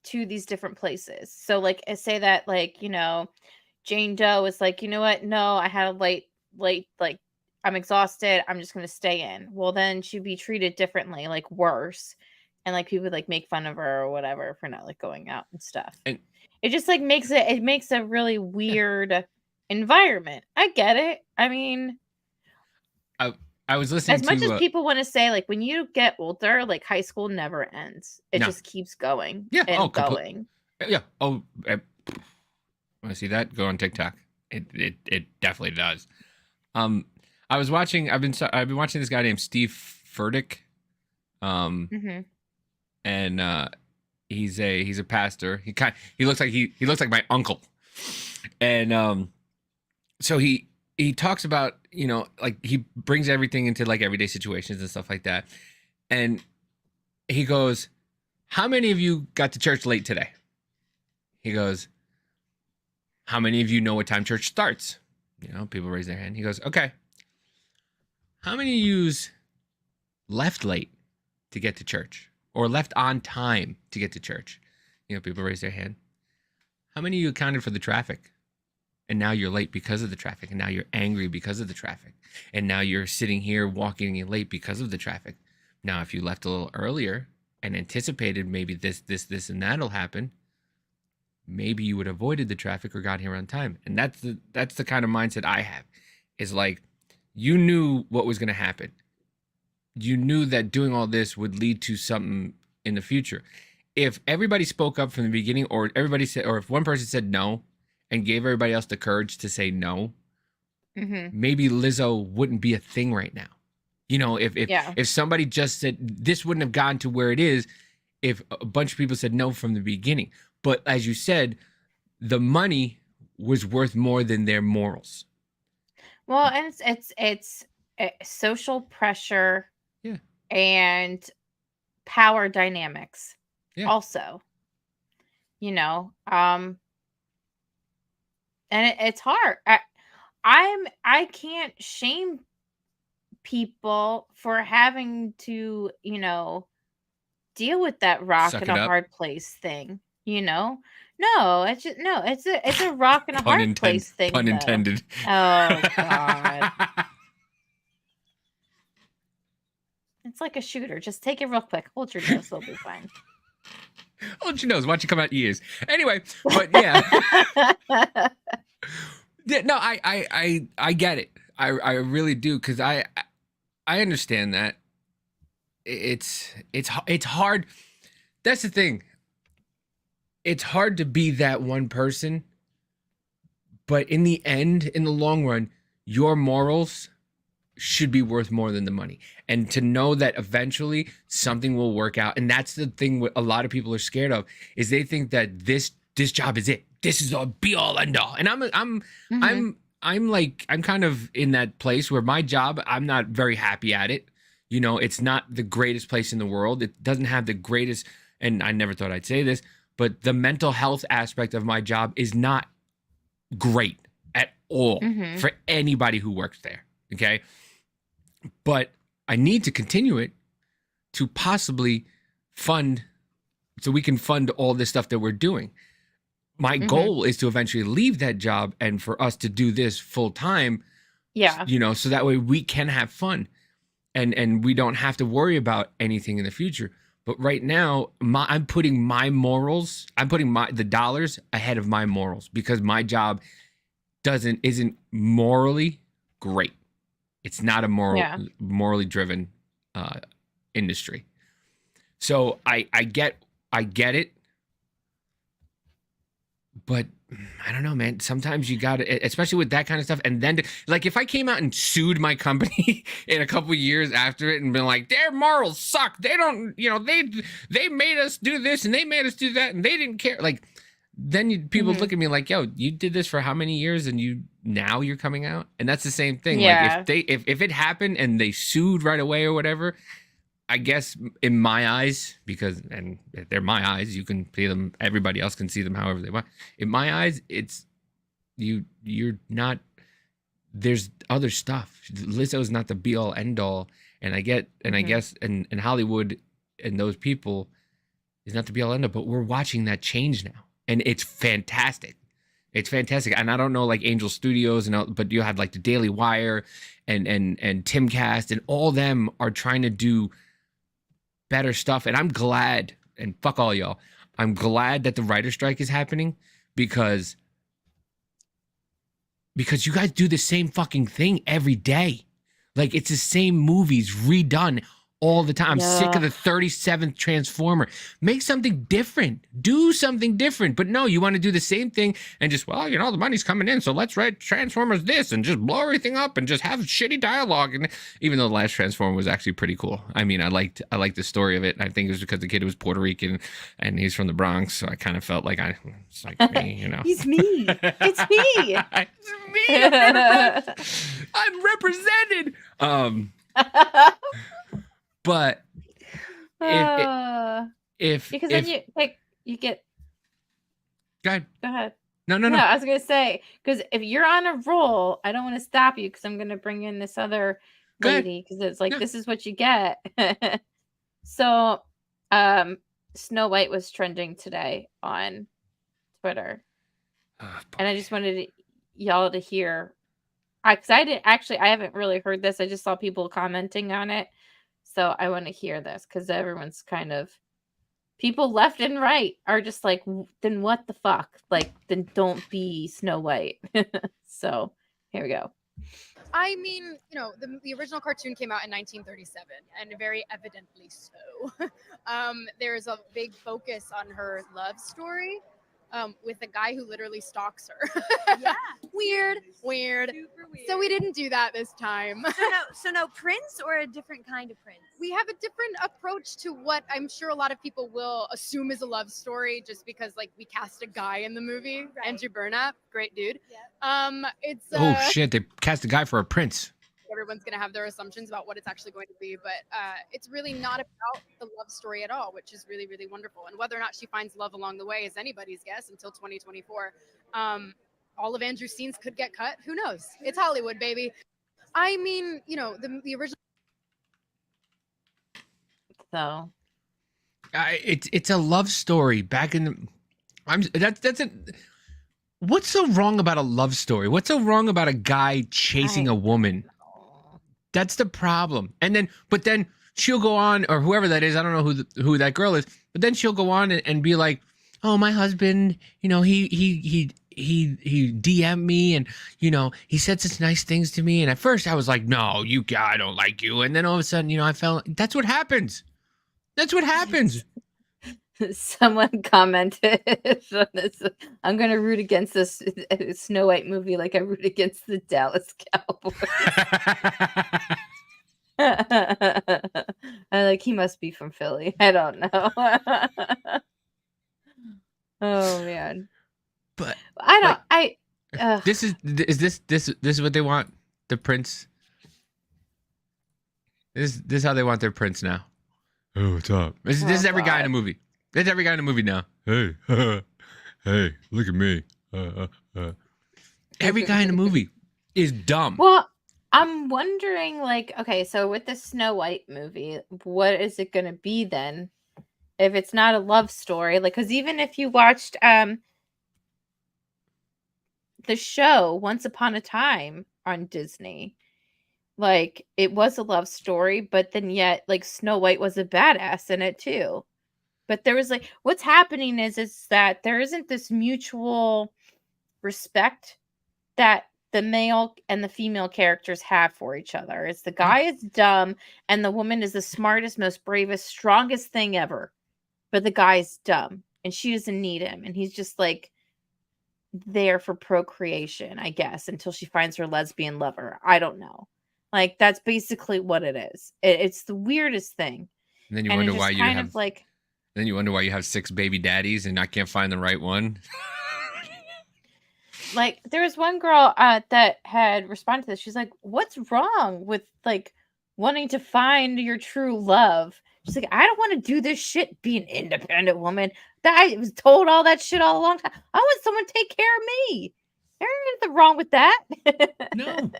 to these different places. So like say that like, you know, Jane Doe is like, you know what? No, I had a late, like I'm exhausted. I'm just going to stay in. Well, then she'd be treated differently, like worse. And like people would like make fun of her or whatever for not like going out and stuff. And it just like makes a really weird environment. I get it. I mean, I was listening as much as people want to say, like when you get older, like high school never ends. It just keeps going. Yeah. And going. Yeah. Oh, want to see that? Go on TikTok. It definitely does. I've been watching this guy named Steve Furtick. Mm-hmm. And he's a pastor. He looks like my uncle. And so he talks about, like he brings everything into like everyday situations and stuff like that. And he goes, "How many of you got to church late today?" He goes, "How many of you know what time church starts?" People raise their hand. He goes, "Okay. How many of yous left late to get to church or left on time to get to church?" People raise their hand. "How many of you accounted for the traffic? And now you're late because of the traffic. And now you're angry because of the traffic. And now you're sitting here walking in late because of the traffic. Now, if you left a little earlier and anticipated maybe this, and that'll happen, maybe you would have avoided the traffic or got here on time." And that's the kind of mindset I have. Is like, you knew what was going to happen. You knew that doing all this would lead to something in the future. If everybody spoke up from the beginning, or if one person said no and gave everybody else the courage to say no, maybe Lizzo wouldn't be a thing right now. If somebody just said, this wouldn't have gone to where it is if a bunch of people said no from the beginning. But as you said, the money was worth more than their morals. Well, and it's social pressure, Yeah, and power dynamics, yeah. also. And it's hard. I can't shame people for having to, deal with that rock Suck and it a up. hard place thing. No, it's just no. It's a rock and a hard place thing. Pun though. intended. Oh God. It's like a shooter. Just take it real quick. Hold your nose. It'll be fine. Hold your nose. Watch it come out ears. Anyway, but yeah. Yeah, no, I get it. I really do, because I understand that it's hard. That's the thing. It's hard to be that one person, but in the end, in the long run, your morals should be worth more than the money. And to know that eventually something will work out. And that's the thing what a lot of people are scared of, is they think that this job is it. This is a be all end all. And I'm kind of in that place where my job, I'm not very happy at it. It's not the greatest place in the world. It doesn't have the greatest, and I never thought I'd say this, but the mental health aspect of my job is not great at all for anybody who works there. Okay. But I need to continue it to possibly fund, so we can fund all this stuff that we're doing. My goal is to eventually leave that job and for us to do this full time. Yeah. So that way we can have fun and we don't have to worry about anything in the future. But right now, I'm putting the dollars ahead of my morals, because my job isn't morally great. It's not a morally driven industry. So I get it. But I don't know, man. Sometimes you got to, especially with that kind of stuff. And then, like, if I came out and sued my company in a couple of years after it and been like, their morals suck. They don't, they made us do this and they made us do that and they didn't care. Like, then people look at me like, yo, you did this for how many years and now you're coming out? And that's the same thing. Yeah. Like, if it happened and they sued right away or whatever, I guess in my eyes, and they're my eyes, you can see them, everybody else can see them however they want. In my eyes, it's you're not, there's other stuff. Lizzo's not the be all end all. And I guess and Hollywood and those people is not the be all end all, but we're watching that change now. And it's fantastic. It's fantastic. And I don't know, like Angel Studios but you have like the Daily Wire and Timcast, and all them are trying to do better stuff. And I'm glad, and fuck all y'all, I'm glad that the writer's strike is happening, because you guys do the same fucking thing every day. Like, it's the same movies redone all the time. I'm sick of Yeah. the 37th Transformer. Make something different. Do something different. But no, you want to do the same thing and just, well, you know, the money's coming in, so let's write Transformers this and just blow everything up and just have shitty dialogue. And even though the last Transformer was actually pretty cool. I mean, I liked the story of it. I think it was because the kid was Puerto Rican and he's from the Bronx, so I kind of felt like it's like me, you know. He's me. It's me. It's me. I'm represented. But if because then you get go ahead. go ahead. No. I was gonna say, because if you're on a roll, I don't want to stop you because I'm gonna bring in this other Go ahead. lady because it's like Yeah. this is what you get. So, Snow White was trending today on Twitter, and I just wanted y'all to hear. Because I haven't really heard this. I just saw people commenting on it. So I want to hear this because everyone's kind of people left and right are just like, then what the fuck? Like, then don't be Snow White. So here we go. I mean, you know, the original cartoon came out in 1937, and very evidently so. There's a big focus on her love story. With a guy who literally stalks her. Yeah. Weird. Super weird. So we didn't do that this time. So no Prince or a different kind of Prince? We have a different approach to what I'm sure a lot of people will assume is a love story just because like we cast a guy in the movie, Right. Andrew Burnap, great dude. Yeah. It's Oh shit! They cast a guy for a prince. everyone's going to have their assumptions about what it's actually going to be, but it's really not about the love story at all, which is really, really wonderful. And whether or not she finds love along the way is anybody's guess until 2024. All of Andrew's scenes could get cut. Who knows? It's Hollywood, baby. I mean, you know, the original. So It's a love story back in the. That's a. What's so wrong about a love story? What's so wrong about a guy chasing a woman? That's the problem. But then she'll go on, or whoever that is, I don't know who that girl is, but then she'll go on and be like, "Oh, my husband, you know, he DM'd me, and you know, he said such nice things to me." And at first, I was like, "No, I don't like you." And then all of a sudden, you know, I felt that's what happens. That's what happens. someone commented on this. I'm gonna root against this Snow White movie like I root against the Dallas Cowboys. I like he must be from Philly. I don't know. Oh man. But I don't this is what they want, the prince. This is how they want their prince now. Oh, what's up? This is every guy in a movie. It's every guy in a movie now. Hey, hey, look at me. Every guy in a movie is dumb. Well, I'm wondering, like, okay, so with the Snow White movie, what is it going to be then? If it's not a love story, like, because even if you watched the show Once Upon a Time on Disney, like, it was a love story, but then yet, like, Snow White was a badass in it too. But there was like, what's happening is that there isn't this mutual respect that the male and the female characters have for each other. It's the guy is dumb and the woman is the smartest, most bravest, strongest thing ever. But the guy's dumb and she doesn't need him. And he's just like there for procreation, I guess, until she finds her lesbian lover. I don't know. Like, that's basically what it is. It's the weirdest thing. And then you wonder why you have like. Then you wonder why you have 6 baby daddies and I can't find the right one. Like, there was one girl that had responded to this. She's like, what's wrong with, like, wanting to find your true love? She's like, I don't want to do this shit, be an independent woman. I was told all that shit all a long time. I want someone to take care of me. There's nothing wrong with that. No.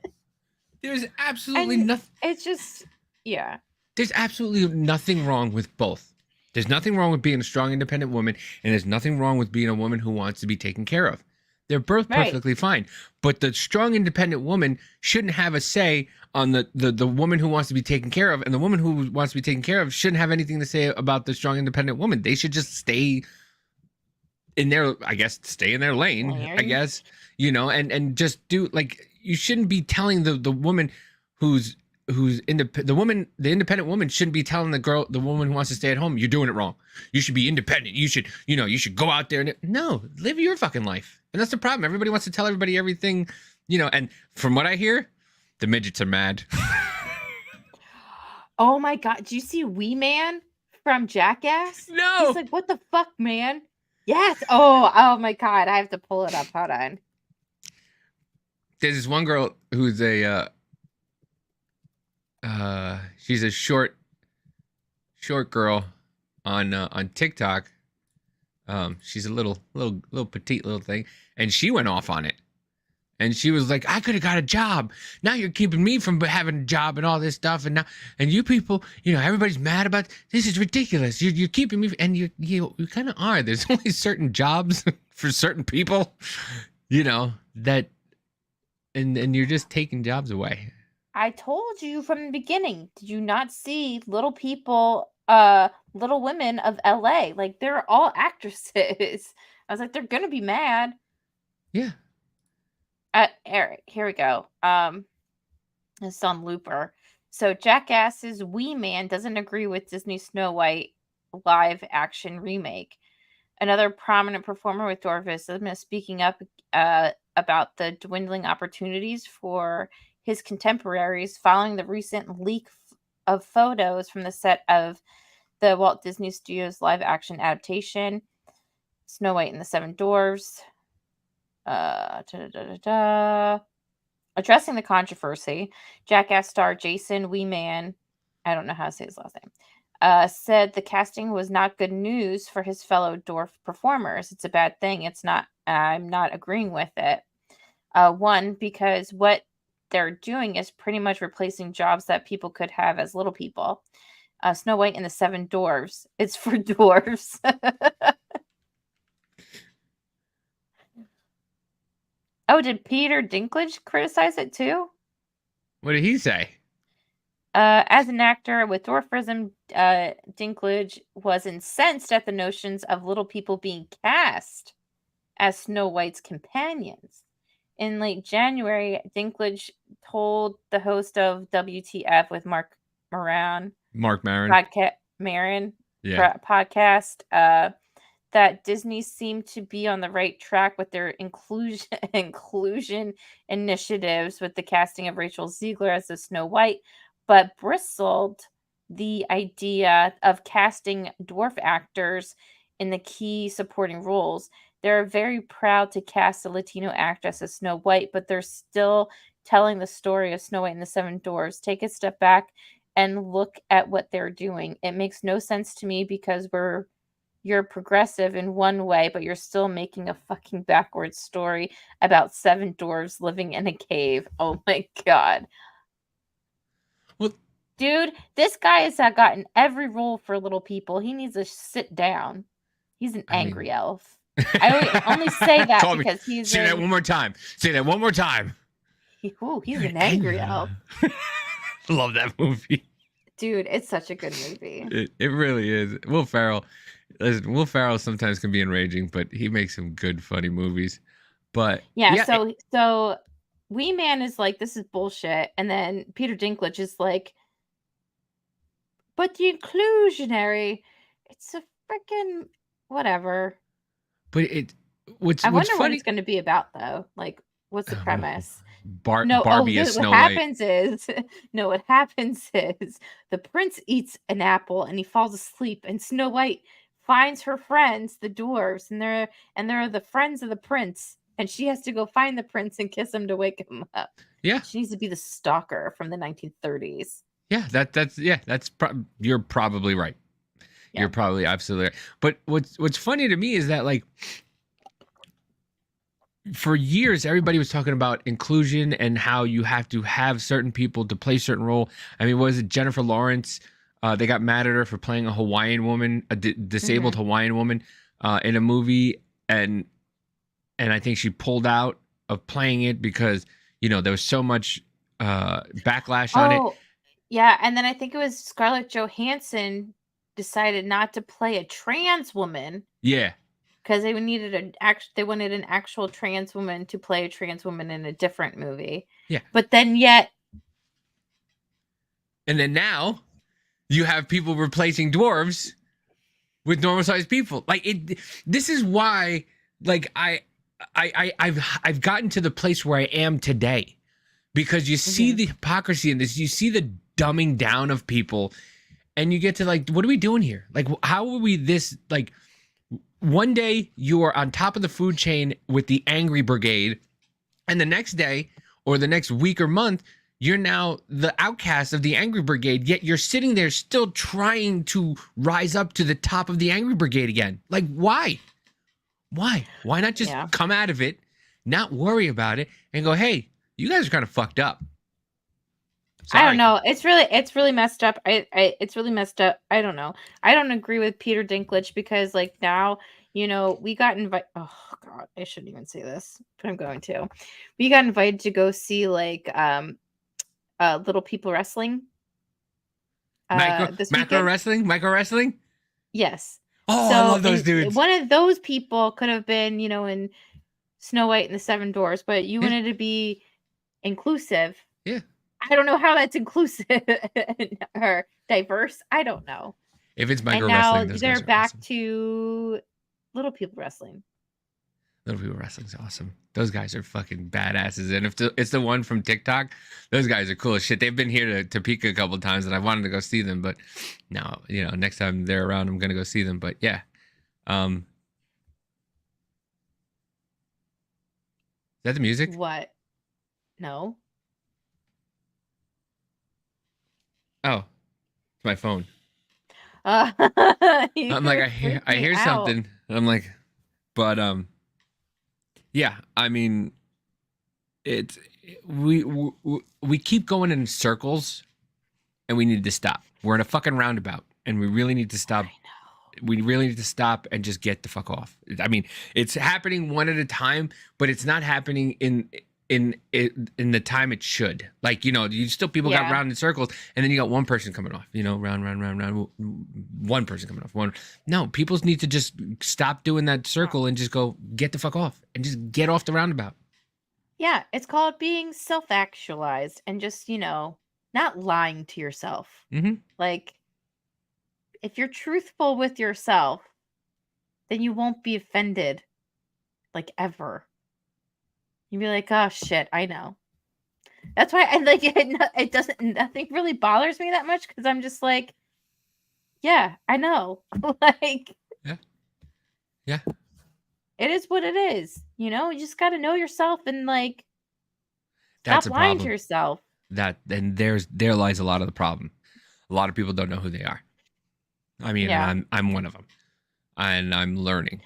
There's absolutely nothing. It's just, yeah. There's absolutely nothing wrong with both. There's nothing wrong with being a strong, independent woman, and there's nothing wrong with being a woman who wants to be taken care of. They're both perfectly fine. But the strong, independent woman shouldn't have a say on the woman who wants to be taken care of, and the woman who wants to be taken care of shouldn't have anything to say about the strong, independent woman. They should just stay in their, I guess, stay in their lane, I guess, you know, and just do, like, you shouldn't be telling the woman who's who's the independent woman shouldn't be telling the woman who wants to stay at home, you're doing it wrong. You should be independent. You should, you should go out there and no, live your fucking life. And that's the problem. Everybody wants to tell everybody everything, and from what I hear, the midgets are mad. Oh my God. Do you see Wee Man from Jackass? No. He's like, what the fuck, man? Yes. Oh my God. I have to pull it up. Hold on. There's this one girl who's she's a short girl on TikTok. She's a little petite little thing, and she went off on it. And she was like, I could have got a job. Now you're keeping me from having a job and all this stuff. And you people, everybody's mad about this. Is ridiculous. You're keeping me, and you kind of are. There's only certain jobs for certain people, that, and you're just taking jobs away. I told you from the beginning. Did you not see little people, little women of LA? Like, they're all actresses. I was like, they're gonna be mad. Yeah. Eric, here we go. It's on Looper. So Jackass's Wee Man doesn't agree with Disney Snow White live action remake. Another prominent performer with dwarfism is speaking up about the dwindling opportunities for his contemporaries following the recent leak of photos from the set of the Walt Disney Studios live action adaptation, Snow White and the Seven Dwarfs. Addressing the controversy, Jackass star Jason Wee Man, I don't know how to say his last name, said the casting was not good news for his fellow dwarf performers. It's a bad thing. I'm not agreeing with it. One, because what they're doing is pretty much replacing jobs that people could have as little people. Snow White and the Seven Dwarfs. It's for dwarfs. Oh, did Peter Dinklage criticize it too? What did he say? As an actor with dwarfism, Dinklage was incensed at the notions of little people being cast as Snow White's companions. In late January, Dinklage told the host of WTF with Mark Maron podcast that Disney seemed to be on the right track with their inclusion initiatives with the casting of Rachel Zegler as the Snow White, but bristled the idea of casting dwarf actors in the key supporting roles. They're very proud to cast a Latino actress as Snow White, but they're still telling the story of Snow White and the Seven Dwarfs. Take a step back and look at what they're doing. It makes no sense to me because you're progressive in one way, but you're still making a fucking backwards story about seven dwarves living in a cave. Oh my God. Well, dude, this guy has gotten every role for little people. He needs to sit down. He's an angry elf. I only say that because he's Say that one more time. Say that one more time. He's an angry elf. Love that movie. Dude, it's such a good movie. It really is. Will Ferrell sometimes can be enraging, but he makes some good, funny movies. But so Wee Man is like, this is bullshit. And then Peter Dinklage is like, but the inclusionary, it's a freaking whatever. But I wonder funny, what it's going to be about, though. Like, what's the premise? Barbie is Snow White. What happens is the prince eats an apple and he falls asleep, and Snow White finds her friends, the dwarves, and they're the friends of the prince, and she has to go find the prince and kiss him to wake him up. Yeah, she needs to be the stalker from the 1930s. Yeah, you're probably right. Yeah. You're probably absolutely right. But what's funny to me is that, like, for years everybody was talking about inclusion and how you have to have certain people to play certain role. I mean, was it Jennifer Lawrence? They got mad at her for playing a Hawaiian woman, a disabled Hawaiian woman in a movie, and I think she pulled out of playing it because there was so much backlash on it. Yeah, and then I think it was Scarlett Johansson decided not to play a trans woman. Yeah. Because they wanted an actual trans woman to play a trans woman in a different movie. Yeah. But then yet And then now you have people replacing dwarves with normal sized people. Like this is why like I've gotten to the place where I am today, because you see the hypocrisy in this, you see the dumbing down of people, and you get to like, what are we doing here? Like, how are we this, like, one day you are on top of the food chain with the angry brigade, and the next day or the next week or month, you're now the outcast of the angry brigade, yet you're sitting there still trying to rise up to the top of the angry brigade again. Like, why? Why not just come out of it, not worry about it, and go, hey, you guys are kind of fucked up. Sorry. I don't know. It's really messed up. It's really messed up. I don't know. I don't agree with Peter Dinklage, because like now, you know, we got invited. Oh God, I shouldn't even say this, but I'm going to. We got invited to go see like Little People Wrestling. Micro wrestling. Yes. Oh, so I love those dudes. One of those people could have been, you know, in Snow White and the Seven Dwarfs, but you wanted to be inclusive. Yeah. I don't know how that's inclusive or diverse. I don't know. If it's micro and now wrestling, they're back to Little People Wrestling. Little People Wrestling's awesome. Those guys are fucking badasses. And if it's the one from TikTok, those guys are cool as shit. They've been here to Topeka a couple of times, and I wanted to go see them, but no, you know, next time they're around, I'm gonna go see them. But yeah, is that the music? What? No. Oh, it's my phone. I'm like, I hear something. I'm like, but yeah, I mean, we keep going in circles, and we need to stop. We're in a fucking roundabout, and we really need to stop. We really need to stop and just get the fuck off. I mean, it's happening one at a time, but it's not happening in the time it should. Like, you know, you still people got round in circles, and then you got one person coming off, you know, round, one person coming off. No, people need to just stop doing that circle and just go get the fuck off and just get off the roundabout. Yeah, it's called being self-actualized and just, you know, not lying to yourself. Like, if you're truthful with yourself, then you won't be offended, like, ever. You'd be like, oh shit, I know. That's why I like it. It doesn't, nothing really bothers me that much, because I'm just like, yeah, I know. Like, yeah, it is what it is. You know, you just got to know yourself and like, that's stop lying to yourself. And there lies a lot of the problem. A lot of people don't know who they are. I mean, I'm one of them, and I'm learning.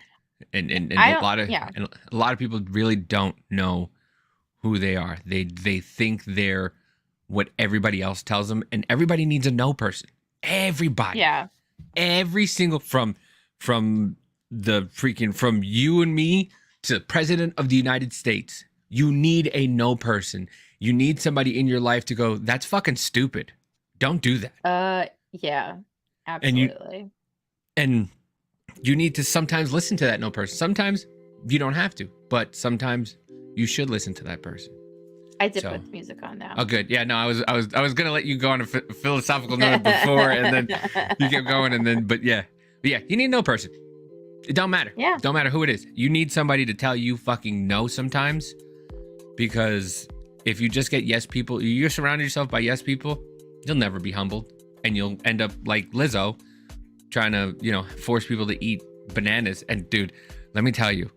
And a lot of people really don't know who they are. They think they're what everybody else tells them, and everybody needs a no person. Everybody. Yeah. Every single from you and me to the President of the United States. You need a no person. You need somebody in your life to go, that's fucking stupid. Don't do that. Yeah. Absolutely. And you need to sometimes listen to that no person. Sometimes you don't have to, but sometimes you should listen to that person. I did put music on now. Oh, good. Yeah, no, I was gonna let you go on a philosophical note before, and then you kept going, and then, but yeah, you need no person. It don't matter. Yeah, don't matter who it is. You need somebody to tell you fucking no sometimes, because if you just get yes people, you surround yourself by yes people, you'll never be humbled, and you'll end up like Lizzo, trying to, you know, force people to eat bananas. And dude, let me tell you,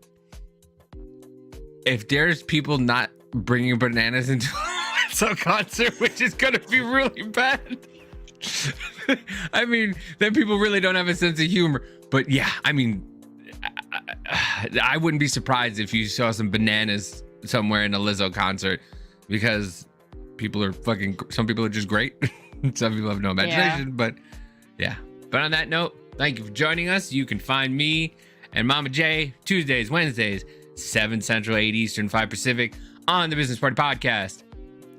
if there's people not bringing bananas into a concert, which is gonna be really bad. I mean, then people really don't have a sense of humor. But yeah, I mean, I wouldn't be surprised if you saw some bananas somewhere in a Lizzo concert, because some people are just great. Some people have no imagination, but yeah. But on that note, thank you for joining us. You can find me and Mama J Tuesdays, Wednesdays, 7 Central, 8 Eastern, 5 Pacific on the Business Party Podcast,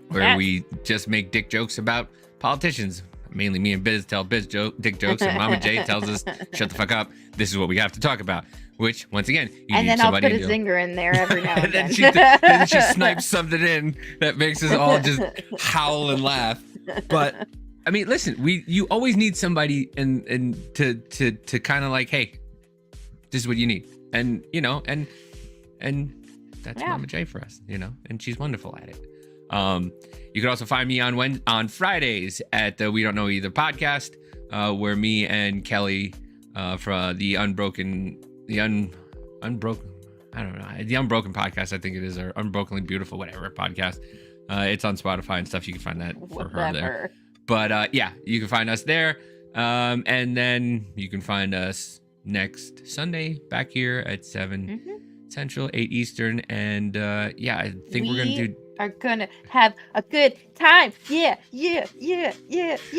where we just make dick jokes about politicians. Mainly me and Biz tell dick jokes, and Mama J tells us, shut the fuck up. This is what we have to talk about. Which, once again, and then I'll put a zinger in there every now and then. Then she snipes something in that makes us all just howl and laugh. But I mean, listen, you always need somebody and to kind of like, hey, this is what you need, and you know, and that's Mama J for us, you know, and she's wonderful at it. You can also find me on Fridays at the We Don't Know Either podcast, where me and Kelly from the Unbroken podcast, I think it is, or Unbrokenly Beautiful, whatever podcast. It's on Spotify and stuff. You can find that for her there. But yeah, you can find us there. And then you can find us next Sunday back here at 7 Central, 8 Eastern. And yeah, I think we're going to do... are gonna have a good time. Yeah.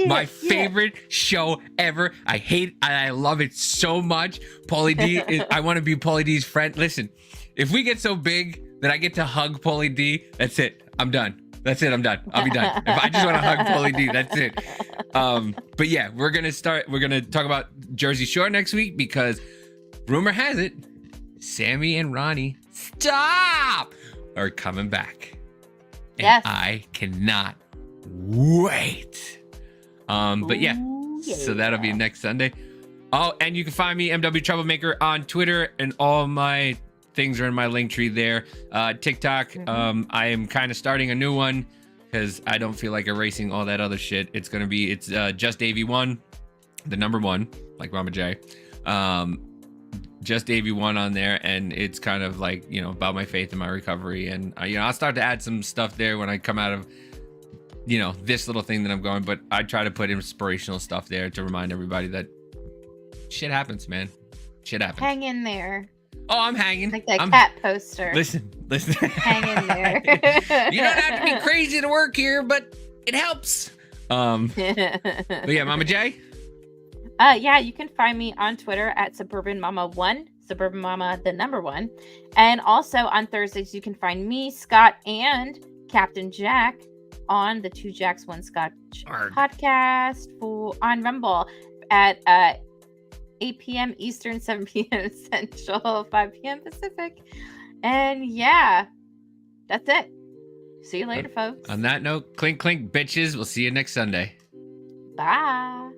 My favorite show ever. I love it so much. Pauly D I want to be Pauly D's friend. Listen, if we get so big that I get to hug Pauly D, that's it. I'm done. That's it. I'm done. I'll be done. If I just want to hug Pauly D, that's it. But yeah, we're gonna talk about Jersey Shore next week, because rumor has it Sammy and Ronnie are coming back. And I cannot wait. But yeah, so that'll be next Sunday. Oh, and you can find me, MW Troublemaker, on Twitter, and all my things are in my link tree there. TikTok, I am kind of starting a new one because I don't feel like erasing all that other shit. It's just AV1, the number 1, like Mama J. Just AV1 on there, and it's kind of like, you know, about my faith and my recovery, and you know, I'll start to add some stuff there when I come out of, you know, this little thing that I'm going. But I try to put inspirational stuff there to remind everybody that shit happens, man. Shit happens. Hang in there. Oh, I'm hanging. Like that cat poster. Listen. Hang in there. You don't have to be crazy to work here, but it helps. But yeah, Mama J. Yeah, you can find me on Twitter at Suburban Mama 1, Suburban Mama the number 1. And also on Thursdays, you can find me, Scott, and Captain Jack on the 2 Jacks 1 Scott podcast on Rumble at 8 p.m. Eastern, 7 p.m. Central, 5 p.m. Pacific. And yeah, that's it. See you later, folks. On that note, clink, clink, bitches. We'll see you next Sunday. Bye.